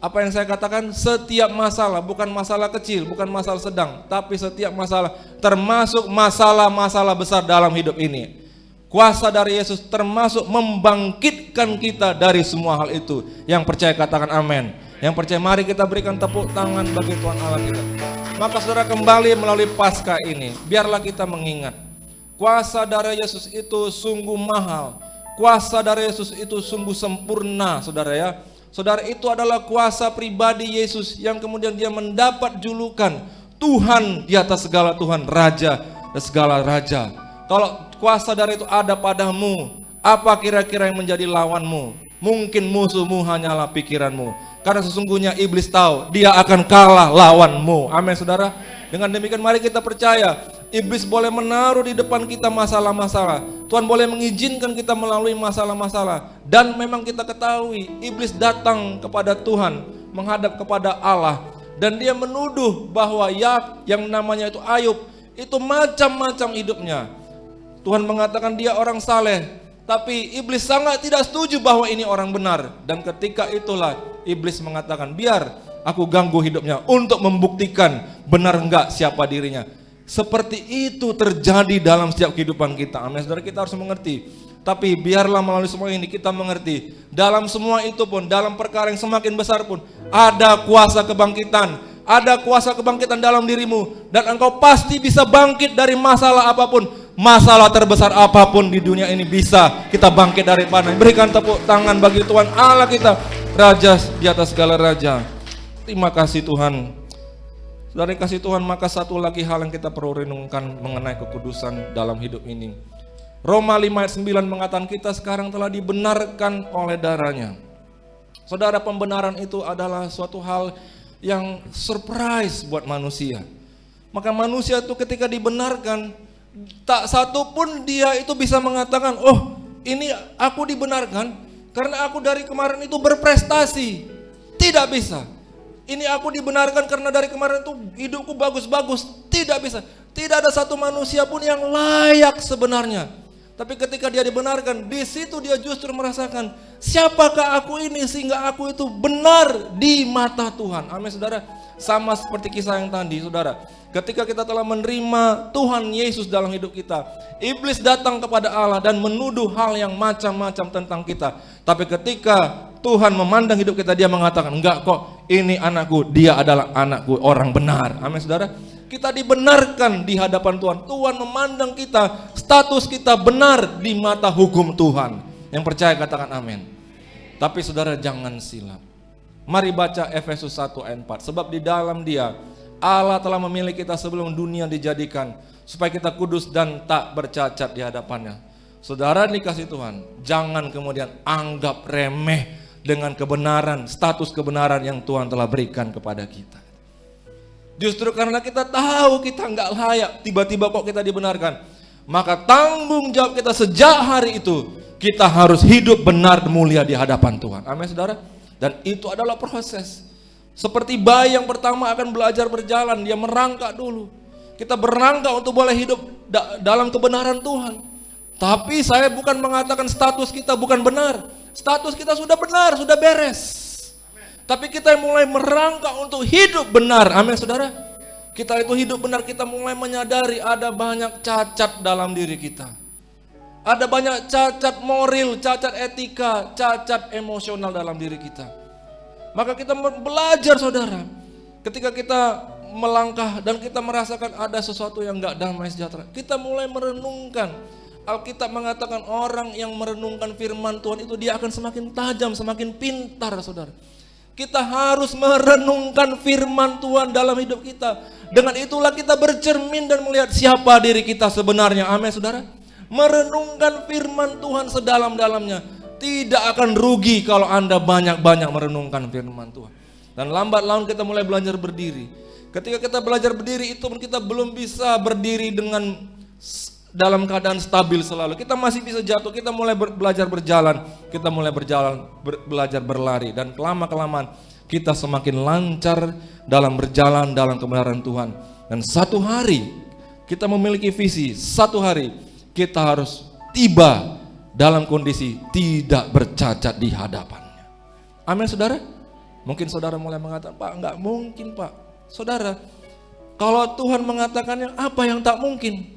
Apa yang saya katakan, setiap masalah, bukan masalah kecil, bukan masalah sedang, tapi setiap masalah, termasuk masalah-masalah besar dalam hidup ini. Kuasa dari Yesus termasuk membangkitkan kita dari semua hal itu. Yang percaya katakan amin. Yang percaya, mari kita berikan tepuk tangan bagi Tuhan Allah kita. Maka saudara, kembali melalui Paskah ini, biarlah kita mengingat, kuasa dari Yesus itu sungguh mahal. Kuasa dari Yesus itu sungguh sempurna, saudara ya. Saudara, itu adalah kuasa pribadi Yesus yang kemudian dia mendapat julukan Tuhan di atas segala Tuhan, Raja dan segala Raja. Kalau kuasa dari itu ada padamu, apa kira-kira yang menjadi lawanmu? Mungkin musuhmu hanyalah pikiranmu. Karena sesungguhnya iblis tahu dia akan kalah lawanmu. Amin saudara. Dengan demikian mari kita percaya, iblis boleh menaruh di depan kita masalah-masalah. Tuhan boleh mengizinkan kita melalui masalah-masalah. Dan memang kita ketahui, iblis datang kepada Tuhan, menghadap kepada Allah. Dan dia menuduh bahwa yang namanya itu Ayub, itu macam-macam hidupnya. Tuhan mengatakan dia orang saleh, tapi iblis sangat tidak setuju bahwa ini orang benar. Dan ketika itulah iblis mengatakan, biar aku ganggu hidupnya untuk membuktikan benar enggak siapa dirinya. Seperti itu terjadi dalam setiap kehidupan kita. Amin saudara, kita harus mengerti. Tapi biarlah melalui semua ini kita mengerti, dalam semua itu pun, dalam perkara yang semakin besar pun, ada kuasa kebangkitan. Ada kuasa kebangkitan dalam dirimu. Dan engkau pasti bisa bangkit dari masalah apapun. Masalah terbesar apapun di dunia ini bisa kita bangkit daripada. Berikan tepuk tangan bagi Tuhan Allah kita, Raja di atas segala raja. Terima kasih Tuhan. Dari kasih Tuhan, maka satu lagi hal yang kita perlu renungkan mengenai kekudusan dalam hidup ini. Roma 5 ayat 9 mengatakan kita sekarang telah dibenarkan oleh darahnya. Saudara, pembenaran itu adalah suatu hal yang surprise buat manusia. Maka manusia itu ketika dibenarkan, tak satu pun dia itu bisa mengatakan, oh ini aku dibenarkan karena aku dari kemarin itu berprestasi. Tidak bisa. Ini aku dibenarkan karena dari kemarin itu hidupku bagus-bagus. Tidak bisa. Tidak ada satu manusia pun yang layak sebenarnya. Tapi ketika dia dibenarkan, di situ dia justru merasakan, siapakah aku ini sehingga aku itu benar di mata Tuhan. Amin saudara. Sama seperti kisah yang tadi saudara. Ketika kita telah menerima Tuhan Yesus dalam hidup kita, iblis datang kepada Allah dan menuduh hal yang macam-macam tentang kita. Tapi ketika Tuhan memandang hidup kita, dia mengatakan, enggak kok, ini anakku, dia adalah anakku, orang benar. Amin saudara. Kita dibenarkan di hadapan Tuhan. Tuhan memandang kita, status kita benar di mata hukum Tuhan. Yang percaya katakan amin. Tapi saudara jangan silap. Mari baca Efesus 1 ayat 4. Sebab di dalam dia Allah telah memilih kita sebelum dunia dijadikan, supaya kita kudus dan tak bercacat di hadapannya. Saudara dikasih Tuhan, jangan kemudian anggap remeh dengan kebenaran, status kebenaran yang Tuhan telah berikan kepada kita. Justru karena kita tahu kita nggak layak, tiba-tiba kok kita dibenarkan. Maka tanggung jawab kita sejak hari itu, kita harus hidup benar dan mulia di hadapan Tuhan. Amin saudara. Dan itu adalah proses. Seperti bayi yang pertama akan belajar berjalan, dia merangkak dulu. Kita berangkak untuk boleh hidup dalam kebenaran Tuhan. Tapi saya bukan mengatakan status kita bukan benar. Status kita sudah benar, sudah beres. Tapi kita mulai merangkak untuk hidup benar. Amin saudara. Kita itu hidup benar, kita mulai menyadari ada banyak cacat dalam diri kita. Ada banyak cacat moral, cacat etika, cacat emosional dalam diri kita. Maka kita belajar saudara. Ketika kita melangkah dan kita merasakan ada sesuatu yang gak damai sejahtera, kita mulai merenungkan. Alkitab mengatakan orang yang merenungkan firman Tuhan itu dia akan semakin tajam, semakin pintar saudara. Kita harus merenungkan firman Tuhan dalam hidup kita. Dengan itulah kita bercermin dan melihat siapa diri kita sebenarnya. Amin saudara. Merenungkan firman Tuhan sedalam-dalamnya. Tidak akan rugi kalau Anda banyak-banyak merenungkan firman Tuhan. Dan lambat laun kita mulai belajar berdiri. Ketika kita belajar berdiri itu pun kita belum bisa berdiri dengan dalam keadaan stabil selalu. Kita masih bisa jatuh, kita mulai belajar berjalan. Kita mulai belajar berlari. Dan kelama-kelamaan kita semakin lancar dalam berjalan dalam kebenaran Tuhan. Dan satu hari kita memiliki visi, satu hari kita harus tiba dalam kondisi tidak bercacat di hadapannya. Amin saudara. Mungkin saudara mulai mengatakan, Pak enggak mungkin Pak. Saudara, kalau Tuhan mengatakannya apa yang tak mungkin?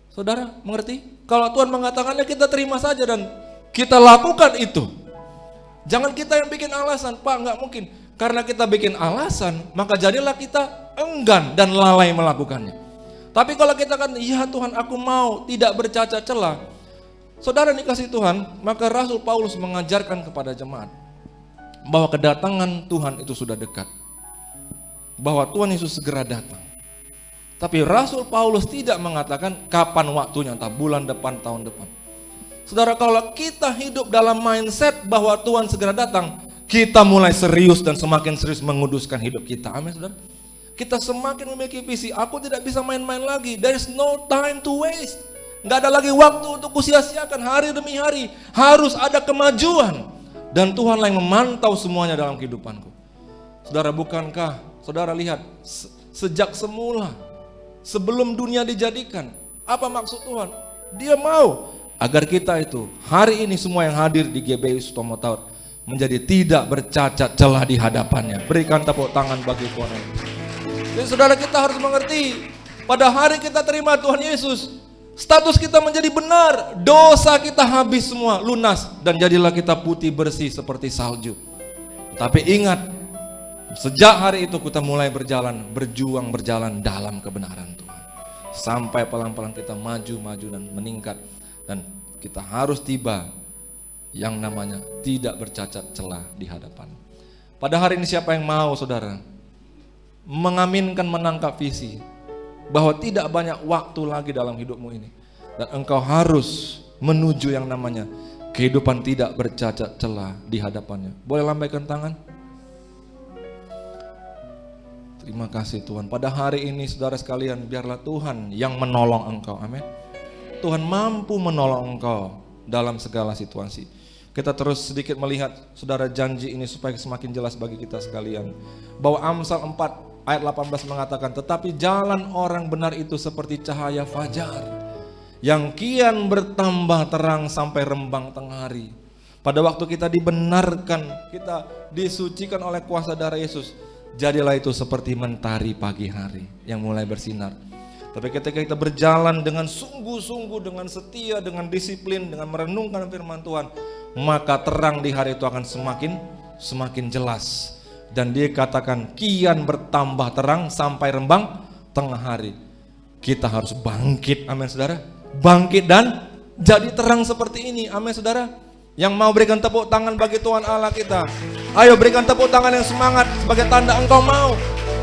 Saudara mengerti? Kalau Tuhan mengatakannya kita terima saja dan kita lakukan itu. Jangan kita yang bikin alasan, Pak enggak mungkin. Karena kita bikin alasan, maka jadilah kita enggan dan lalai melakukannya. Tapi kalau kita kan, ya Tuhan aku mau tidak bercacat celah. Saudara dikasih Tuhan, maka Rasul Paulus mengajarkan kepada jemaat bahwa kedatangan Tuhan itu sudah dekat. Bahwa Tuhan Yesus segera datang. Tapi Rasul Paulus tidak mengatakan kapan waktunya, entah bulan depan, tahun depan. Saudara, kalau kita hidup dalam mindset bahwa Tuhan segera datang, kita mulai serius dan semakin serius menguduskan hidup kita. Amin saudara. Kita semakin memiliki visi, aku tidak bisa main-main lagi. There is no time to waste. Gak ada lagi waktu untuk kusia-siakan hari demi hari. Harus ada kemajuan. Dan Tuhanlah yang memantau semuanya dalam kehidupanku. Saudara, bukankah saudara lihat sejak semula, sebelum dunia dijadikan, apa maksud Tuhan? Dia mau agar kita itu hari ini semua yang hadir di GBI Sutomo Taur menjadi tidak bercacat celah di hadapannya. Berikan tepuk tangan bagi Tuhan. Jadi saudara, kita harus mengerti pada hari kita terima Tuhan Yesus, status kita menjadi benar, dosa kita habis semua, lunas, dan jadilah kita putih bersih seperti salju. Tapi ingat, sejak hari itu kita mulai berjalan, berjuang berjalan dalam kebenaran Tuhan. Sampai pelan-pelan kita maju dan meningkat. Dan kita harus tiba yang namanya tidak bercacat celah di hadapan. Pada hari ini siapa yang mau, saudara, mengaminkan, menangkap visi bahwa tidak banyak waktu lagi dalam hidupmu ini, dan engkau harus menuju yang namanya kehidupan tidak bercacat celah di hadapannya. Boleh lambaikan tangan? Terima kasih Tuhan. Pada hari ini saudara sekalian, biarlah Tuhan yang menolong engkau. Amin. Tuhan mampu menolong engkau dalam segala situasi. Kita terus sedikit melihat saudara janji ini supaya semakin jelas bagi kita sekalian. Bahwa Amsal 4 ayat 18 mengatakan, tetapi jalan orang benar itu seperti cahaya fajar yang kian bertambah terang sampai rembang tengah hari. Pada waktu kita dibenarkan, kita disucikan oleh kuasa darah Yesus, jadilah itu seperti mentari pagi hari yang mulai bersinar. Tapi ketika kita berjalan dengan sungguh-sungguh, dengan setia, dengan disiplin, dengan merenungkan firman Tuhan, maka terang di hari itu akan semakin jelas. Dan dia katakan kian bertambah terang sampai rembang tengah hari. Kita harus bangkit, amin saudara. Bangkit dan jadi terang seperti ini, amin saudara. Yang mau berikan tepuk tangan bagi Tuhan Allah kita, ayo berikan tepuk tangan yang semangat sebagai tanda engkau mau,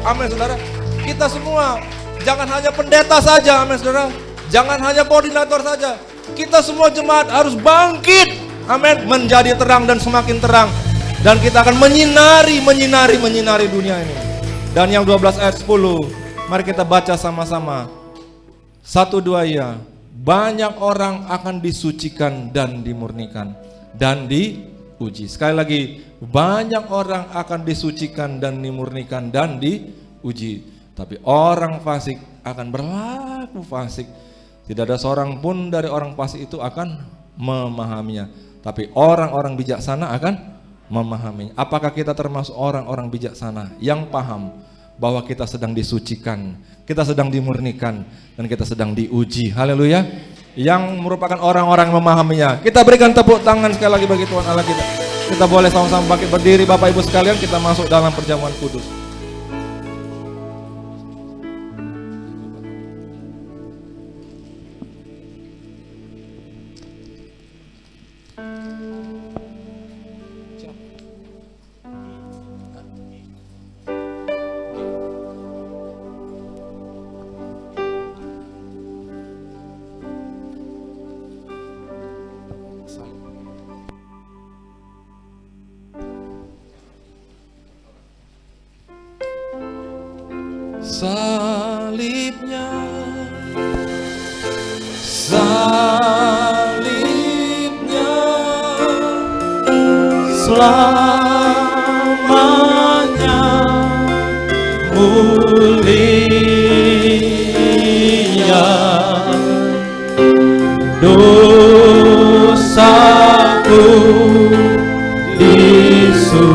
amin saudara. Kita semua, jangan hanya pendeta saja, amin saudara. Jangan hanya koordinator saja, kita semua jemaat harus bangkit, amin, menjadi terang dan semakin terang. Dan kita akan menyinari dunia ini. Dan yang 12 ayat 10, mari kita baca sama-sama. 1, 2 ya. Banyak orang akan disucikan dan dimurnikan dan diuji. Sekali lagi, banyak orang akan disucikan dan dimurnikan dan diuji. Tapi orang fasik akan berlaku fasik. Tidak ada seorang pun dari orang fasik itu akan memahaminya. Tapi orang-orang bijaksana akan memahaminya. Apakah kita termasuk orang-orang bijaksana yang paham bahwa kita sedang disucikan, kita sedang dimurnikan, dan kita sedang diuji? Haleluya. Yang merupakan orang-orang yang memahaminya. Kita berikan tepuk tangan sekali lagi bagi Tuhan Allah kita. Kita boleh sama-sama bangkit berdiri Bapak Ibu sekalian, kita masuk dalam perjamuan kudus. Salibnya, salibnya, selamanya mulia, dosaku disucikan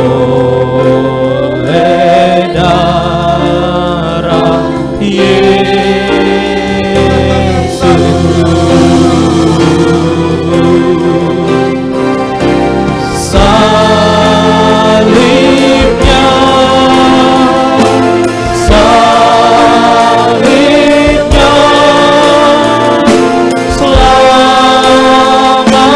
oleh darah Yesus. Salibnya, salibnya, selamanya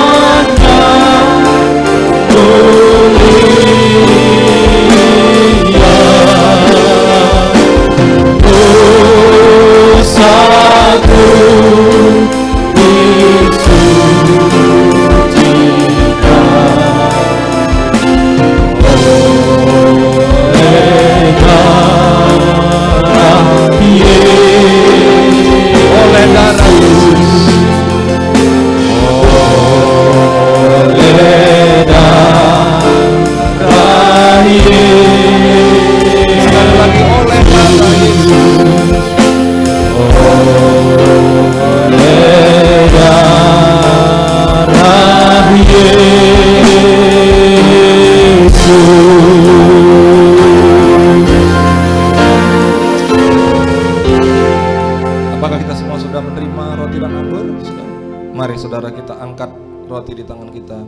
saudara kita angkat roti di tangan kita.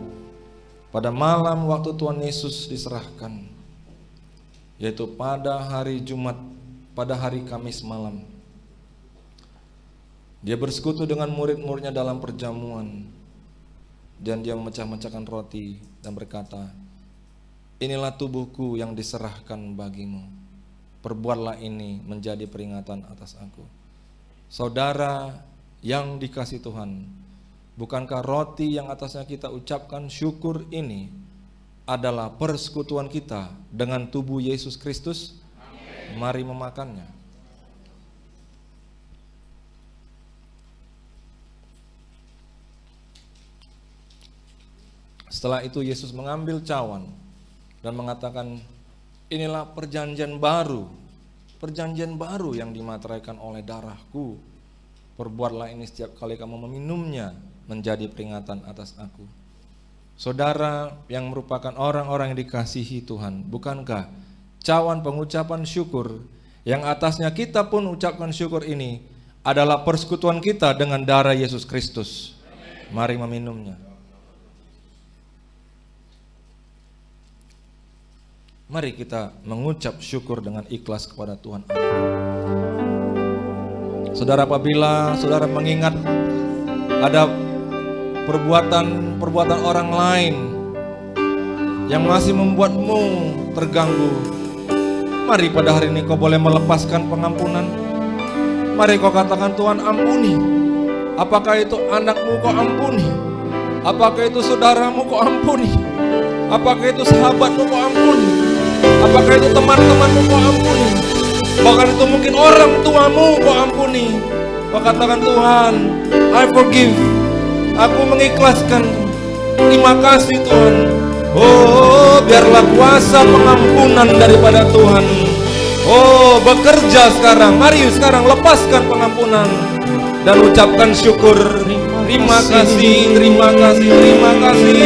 Pada malam waktu Tuhan Yesus diserahkan, yaitu pada hari Jumat, pada hari Kamis malam, Dia bersekutu dengan murid-muridnya dalam perjamuan. Dan dia memecah-mecahkan roti dan berkata, inilah tubuhku yang diserahkan bagimu. Perbuatlah ini menjadi peringatan atas aku. Saudara yang dikasihi Tuhan, bukankah roti yang atasnya kita ucapkan syukur ini adalah persekutuan kita dengan tubuh Yesus Kristus? Amin. Mari memakannya. Setelah itu Yesus mengambil cawan dan mengatakan, inilah perjanjian baru yang dimateraikan oleh darahku. Perbuatlah ini setiap kali kamu meminumnya menjadi peringatan atas aku. Saudara yang merupakan orang-orang yang dikasihi Tuhan, bukankah cawan pengucapan syukur yang atasnya kita pun ucapkan syukur ini adalah persekutuan kita dengan darah Yesus Kristus? Mari meminumnya. Mari kita mengucap syukur dengan ikhlas kepada Tuhan Allah. Saudara, apabila saudara mengingat ada perbuatan orang lain yang masih membuatmu terganggu, mari pada hari ini kau boleh melepaskan pengampunan. Mari kau katakan, Tuhan ampuni. Apakah itu anakmu kau ampuni? Apakah itu saudaramu kau ampuni? Apakah itu sahabatmu kau ampuni? Apakah itu teman-temanmu kau ampuni? Bahkan itu mungkin orang tuamu kau ampuni. Kau katakan, Tuhan, I forgive. Aku mengikhlaskan. Terima kasih Tuhan. Oh, biarlah kuasa pengampunan daripada Tuhan, oh, bekerja sekarang. Mari sekarang lepaskan pengampunan dan ucapkan syukur. Terima kasih, terima kasih, terima kasih.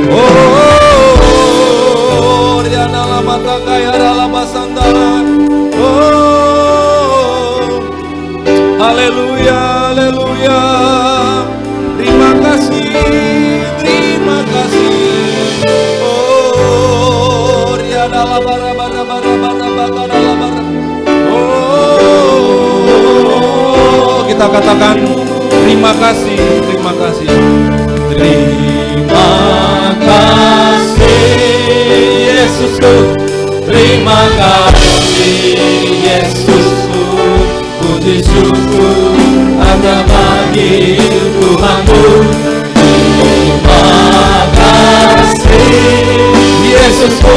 Oh, dia dalam mata kaya dalam basandaran. Oh, haleluya, haleluya. Terima kasih, terima kasih. Oh, dia dalam bara. Oh, kita katakan terima kasih, terima kasih. Terima kasih Yesusku, terima kasih Yesusku, puji syukur hanya bagi Tuhanku. Terima kasih Yesusku,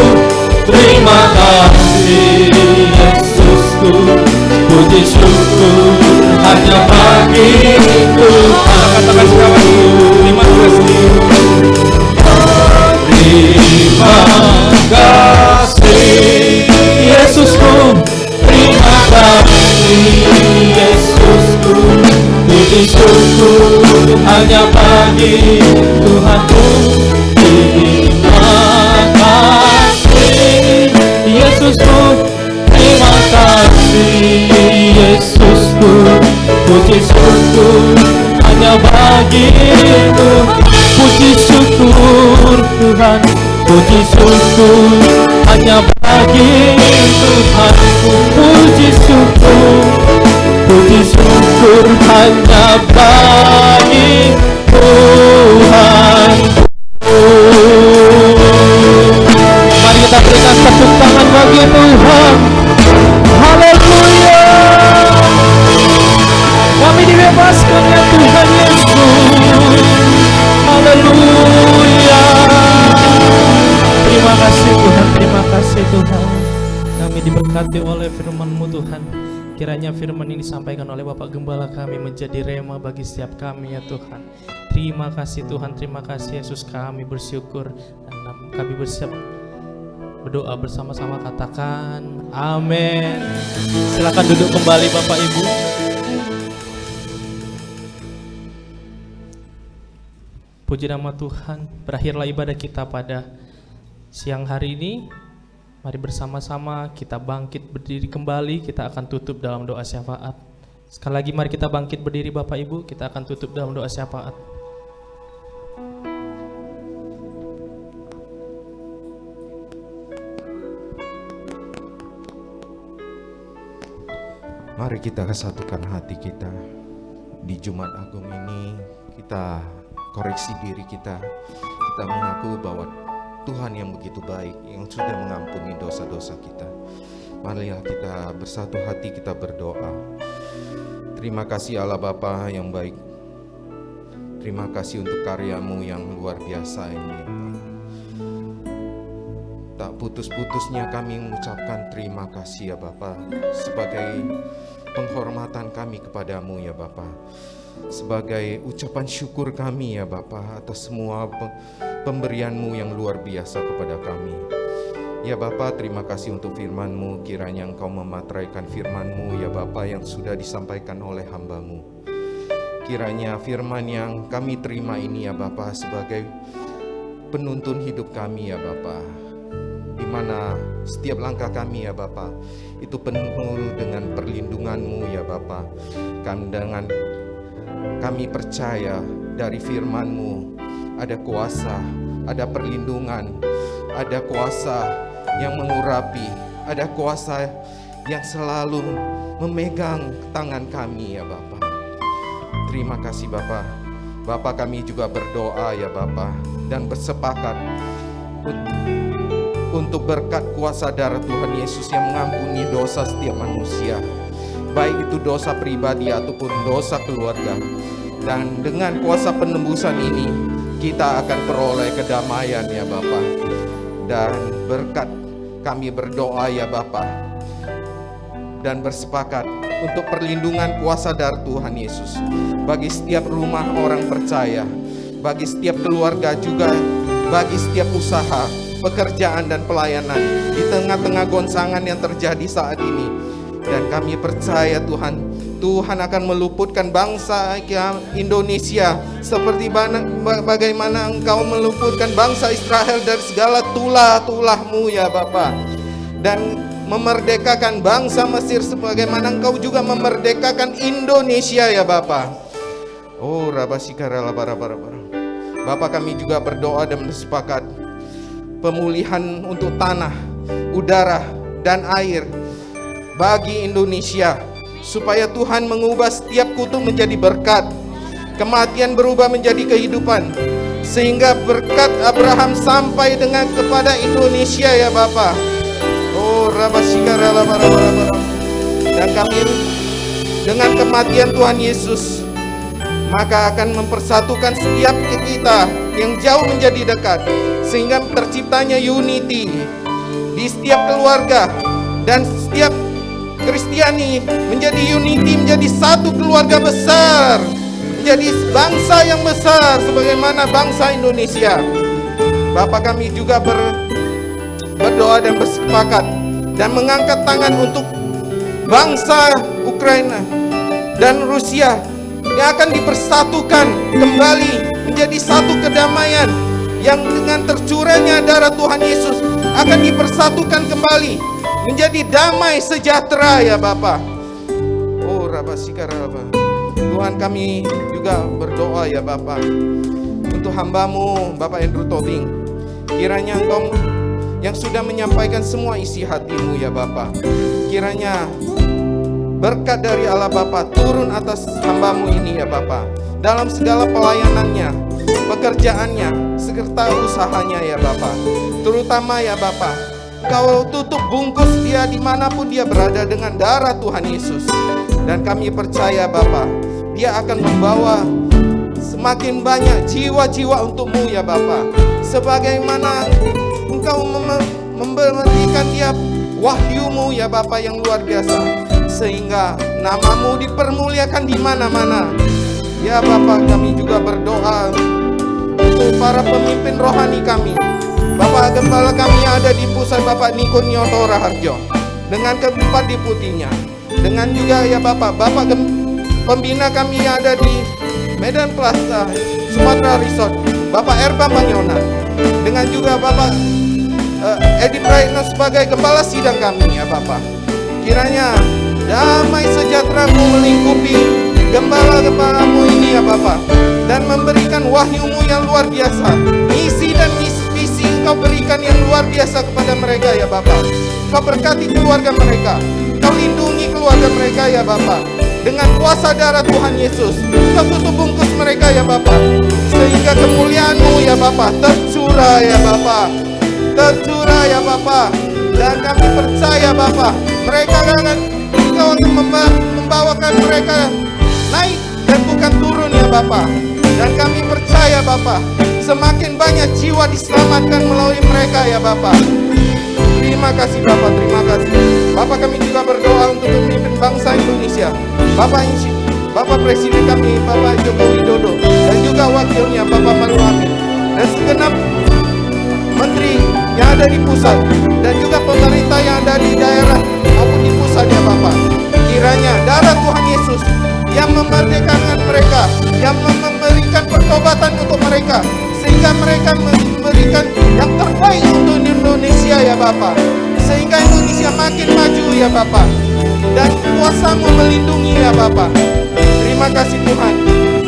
terima kasih Yesusku, puji syukur hanya bagi Tuhan. Katakan sekawan, terima kasih. Terima kasih Yesusku, terima kasih Yesusku, puji syukur hanya bagi Tuhanku. Terima kasih Yesusku, terima kasih Yesusku, puji syukur hanya bagi Tuhan. Puji syukur Tuhan, puji syukur hanya bagi Tuhanku. Puji syukur hanya bagi Tuhan. Mari kita berikan tepuk tangan bagi Tuhan. Haleluya. Kami dibebaskan ya Tuhan Yesus. Haleluya. Terima kasih Tuhan, terima kasih Tuhan. Kami diberkati oleh firman-Mu Tuhan. Kiranya firman ini disampaikan oleh Bapak Gembala kami menjadi rema bagi setiap kami ya Tuhan. Terima kasih Tuhan, terima kasih Yesus, kami bersyukur. Dan kami bersiap berdoa bersama-sama, katakan amin. Silakan duduk kembali Bapak Ibu. Puji nama Tuhan. Berakhirlah ibadah kita pada siang hari ini. Mari bersama-sama kita bangkit berdiri kembali. Kita akan tutup dalam doa syafaat. Sekali lagi mari kita bangkit berdiri Bapak Ibu. Kita akan tutup dalam doa syafaat. Mari kita kesatukan hati kita di Jumat Agung ini. Kita koreksi diri kita. Kita mengaku bahwa Tuhan yang begitu baik, yang sudah mengampuni dosa-dosa kita. Marilah kita bersatu hati, kita berdoa. Terima kasih Allah Bapa yang baik. Terima kasih untuk karya-Mu yang luar biasa ini. Tak putus-putusnya kami mengucapkan terima kasih ya Bapa, sebagai penghormatan kami kepadamu ya Bapa, sebagai ucapan syukur kami ya Bapa atas semua pemberian-Mu yang luar biasa kepada kami. Ya Bapa, terima kasih untuk firman-Mu. Kiranya Engkau memateraikan firman-Mu ya Bapa yang sudah disampaikan oleh hamba-Mu. Kiranya firman yang kami terima ini ya Bapa sebagai penuntun hidup kami ya Bapa, di mana setiap langkah kami ya Bapa itu penuh dengan perlindungan-Mu ya Bapa. Kami percaya dari firman-Mu ada kuasa, ada perlindungan, ada kuasa yang mengurapi, ada kuasa yang selalu memegang tangan kami ya Bapa. Terima kasih Bapa. Bapa, kami juga berdoa ya Bapa dan bersepakat untuk berkat kuasa darah Tuhan Yesus yang mengampuni dosa setiap manusia, baik itu dosa pribadi ataupun dosa keluarga. Dan dengan kuasa penembusan ini kita akan peroleh kedamaian ya Bapa. Dan berkat kami berdoa ya Bapa dan bersepakat untuk perlindungan kuasa darah Tuhan Yesus bagi setiap rumah orang percaya, bagi setiap keluarga juga, bagi setiap usaha, pekerjaan dan pelayanan di tengah-tengah gonsangan yang terjadi saat ini. Dan kami percaya Tuhan akan meluputkan bangsa Indonesia seperti bagaimana Engkau meluputkan bangsa Israel dari segala tulah-tulah-Mu ya Bapa, dan memerdekakan bangsa Mesir sebagaimana Engkau juga memerdekakan Indonesia ya Bapa. Oh rabasikara labara-bara. Bapa, kami juga berdoa dan bersepakat pemulihan untuk tanah, udara dan air bagi Indonesia, supaya Tuhan mengubah setiap kutub menjadi berkat, kematian berubah menjadi kehidupan, sehingga berkat Abraham sampai dengan kepada Indonesia ya Bapa. Oh rabasikara labara-bara. Dan kami dengan kematian Tuhan Yesus maka akan mempersatukan setiap kita yang jauh menjadi dekat, sehingga terciptanya unity di setiap keluarga, dan setiap Kristiani menjadi unity, menjadi satu keluarga besar, menjadi bangsa yang besar sebagaimana bangsa Indonesia. Bapak, kami juga berdoa dan bersepakat dan mengangkat tangan untuk bangsa Ukraina dan Rusia yang akan dipersatukan kembali menjadi satu kedamaian yang dengan tercurahnya darah Tuhan Yesus akan dipersatukan kembali menjadi damai sejahtera ya Bapa. Oh rabasikara Bapa. Tuhan, kami juga berdoa ya Bapa untuk hamba-Mu Bapak Andrew Tobing. Kiranya Engkau yang sudah menyampaikan semua isi hati-Mu ya Bapa, kiranya berkat dari Allah Bapa turun atas hamba-Mu ini ya Bapa, dalam segala pelayanannya, pekerjaannya, serta usahanya ya Bapa. Terutama ya Bapa, Kau tutup bungkus dia dimanapun dia berada dengan darah Tuhan Yesus. Dan kami percaya Bapa, dia akan membawa semakin banyak jiwa-jiwa untuk-Mu ya Bapa, sebagaimana Engkau memberikan dia wahyu-Mu ya Bapa yang luar biasa, sehingga nama-Mu dipermuliakan di mana-mana. Ya Bapa, kami juga berdoa untuk para pemimpin rohani kami, Bapak Gembala kami yang ada di pusat Bapak Niko Nyoto Raharjo dengan keempat deputinya, dengan juga ya Bapak pembina kami yang ada di Medan Plaza Sumatera Resort, Bapak Erba Manyona, dengan juga Bapak Edi Praetno sebagai gembala sidang kami ya Bapak. Kiranya damai sejahtera-Mu melingkupi gembala-gembala-Mu ini ya Bapak, dan memberikan wahyu-Mu yang luar biasa, misi dan visi Engkau berikan yang luar biasa kepada mereka ya Bapak. Kau berkati keluarga mereka, Kau lindungi keluarga mereka ya Bapak, dengan kuasa darah Tuhan Yesus. Kau tutup bungkus mereka ya Bapak, sehingga sehingga kemuliaan-Mu ya Bapa tercurah ya Bapa, tercurah ya Bapa. Dan kami percaya Bapa, Engkau akan membawakan mereka naik dan bukan turun ya Bapa. Dan kami percaya Bapa, semakin banyak jiwa diselamatkan melalui mereka ya Bapa. Terima kasih Bapak, terima kasih. Bapak, kami juga berdoa untuk pemimpin bangsa Indonesia. Bapak Presiden kami, Bapak Joko Widodo, dan juga wakilnya Bapak Maruf Amin, dan segenap menteri yang ada di pusat, dan juga pemerintah yang ada di daerah maupun di pusat ya Bapak. Kiranya darah Tuhan Yesus yang memerdekakan mereka, yang memberikan pertobatan untuk mereka, sehingga mereka memberikan yang terbaik untuk Indonesia ya Bapak, sehingga Indonesia makin maju ya Bapak, dan kuasa-Mu melindungi ya Bapak. Terima kasih Tuhan.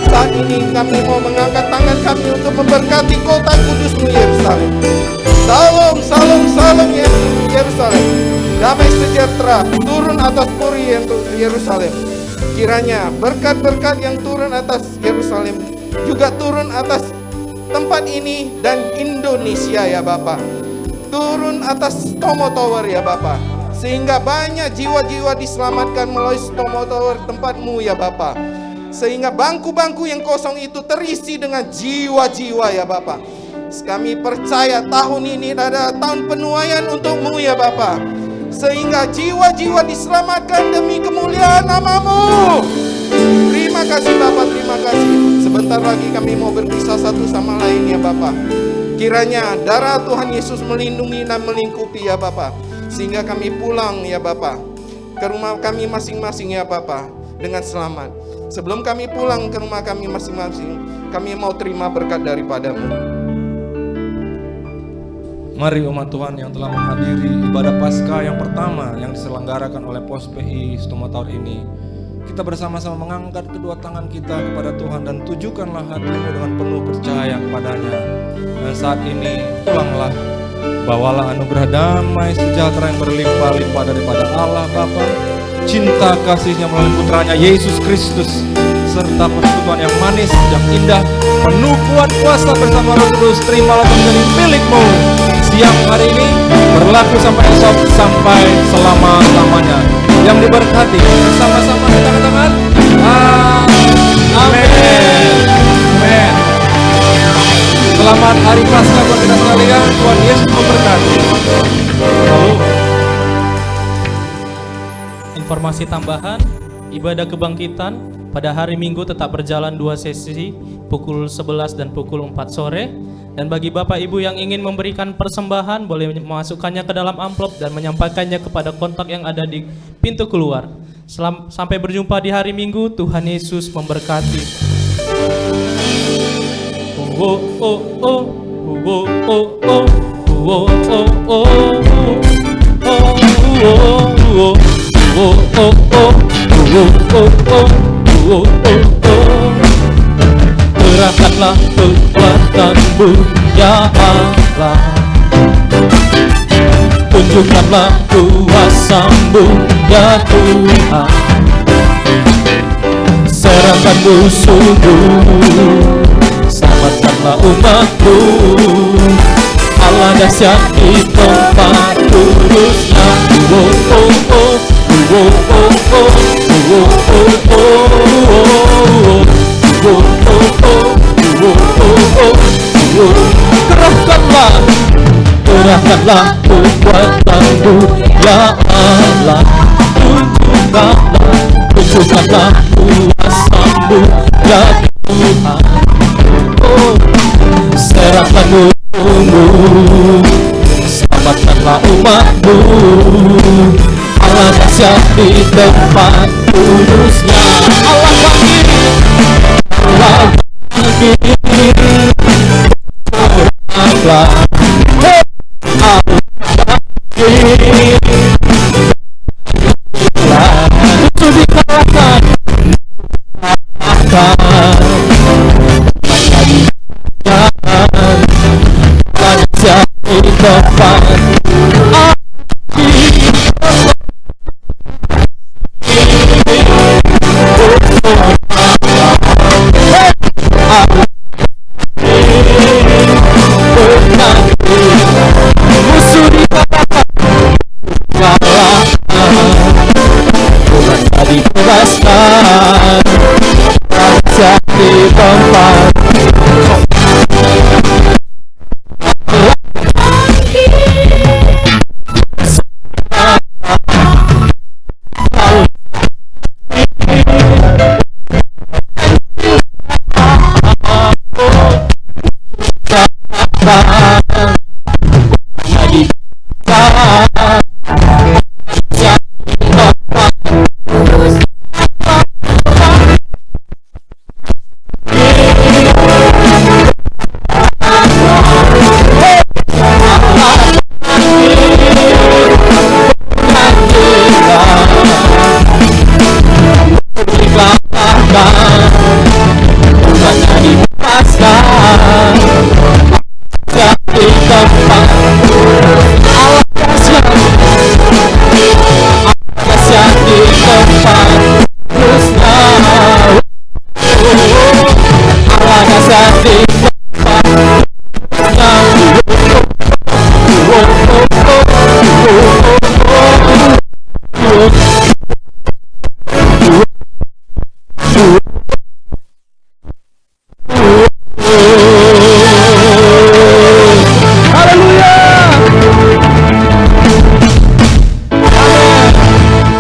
Saat ini kami mau mengangkat tangan kami untuk memberkati kota kudus-Mu Yerusalem. Salam, salam, salam Yerusalem. Damai sejahtera turun atas Puri Yerusalem. Kiranya berkat-berkat yang turun atas Yerusalem juga turun atas tempat ini dan Indonesia ya Bapak. Turun atas Tomo Tower ya Bapak, sehingga banyak jiwa-jiwa diselamatkan melalui Tomo Tower tempat-Mu ya Bapak. Sehingga bangku-bangku yang kosong itu terisi dengan jiwa-jiwa ya Bapak. Kami percaya tahun ini adalah tahun penuaian untuk-Mu ya Bapak, sehingga jiwa-jiwa diselamatkan demi kemuliaan nama-Mu. Terima kasih Bapak, terima kasih. Sebentar lagi kami mau berpisah satu sama lain ya Bapak. Kiranya darah Tuhan Yesus melindungi dan melingkupi ya Bapak, sehingga kami pulang ya Bapak ke rumah kami masing-masing ya Bapak dengan selamat. Sebelum kami pulang ke rumah kami masing-masing, kami mau terima berkat daripada-Mu. Mari umat Tuhan yang telah menghadiri ibadah Paskah yang pertama yang diselenggarakan oleh Pos PI Tomo Tower ini, kita bersama-sama mengangkat kedua tangan kita kepada Tuhan dan tujukanlah hatimu dengan penuh percaya kepadanya. Dan saat ini pulanglah, bawalah anugerah damai sejahtera yang berlimpah-limpah daripada Allah Bapa, cinta kasih-Nya melalui putranya Yesus Kristus, serta persekutuan yang manis, yang indah, penuh kuat kuasa bersama Roh Kudus. Terimalah menjadi milik-Mu siang hari ini, berlaku sampai esok, sampai selama-lamanya. Yang diberkati bersama-sama tangan-tangan. Amin. Amin. Selamat hari Paskah buat kita sekalian. Tuhan Yesus memberkati. Informasi tambahan, ibadah kebangkitan pada hari Minggu tetap berjalan 2 sesi, pukul 11 dan pukul 4 sore. Dan bagi Bapak Ibu yang ingin memberikan persembahan, boleh memasukkannya ke dalam amplop dan menyampaikannya kepada kontak yang ada di pintu keluar. Sampai berjumpa di hari Minggu. Tuhan Yesus memberkati. Gerakkanlah kekuatan-Mu ya Allah, tunjukkanlah kuasa-Mu ya Tuhan. Serahkan musuh-Mu, selamatkanlah umat-Mu. Allah dahsyat di tempat kudus-Nya. Kerahkanlah kekuatan-Mu ya Allah, tunjukkanlah kuasa-Mu ya Tuhan. Serahkan musuh-Mu, selamatkanlah umat-Mu. Allah dahsyat di tempat kudus-Nya. Allah bangkit, Allah bangkit, Allah musuh dikalahkan,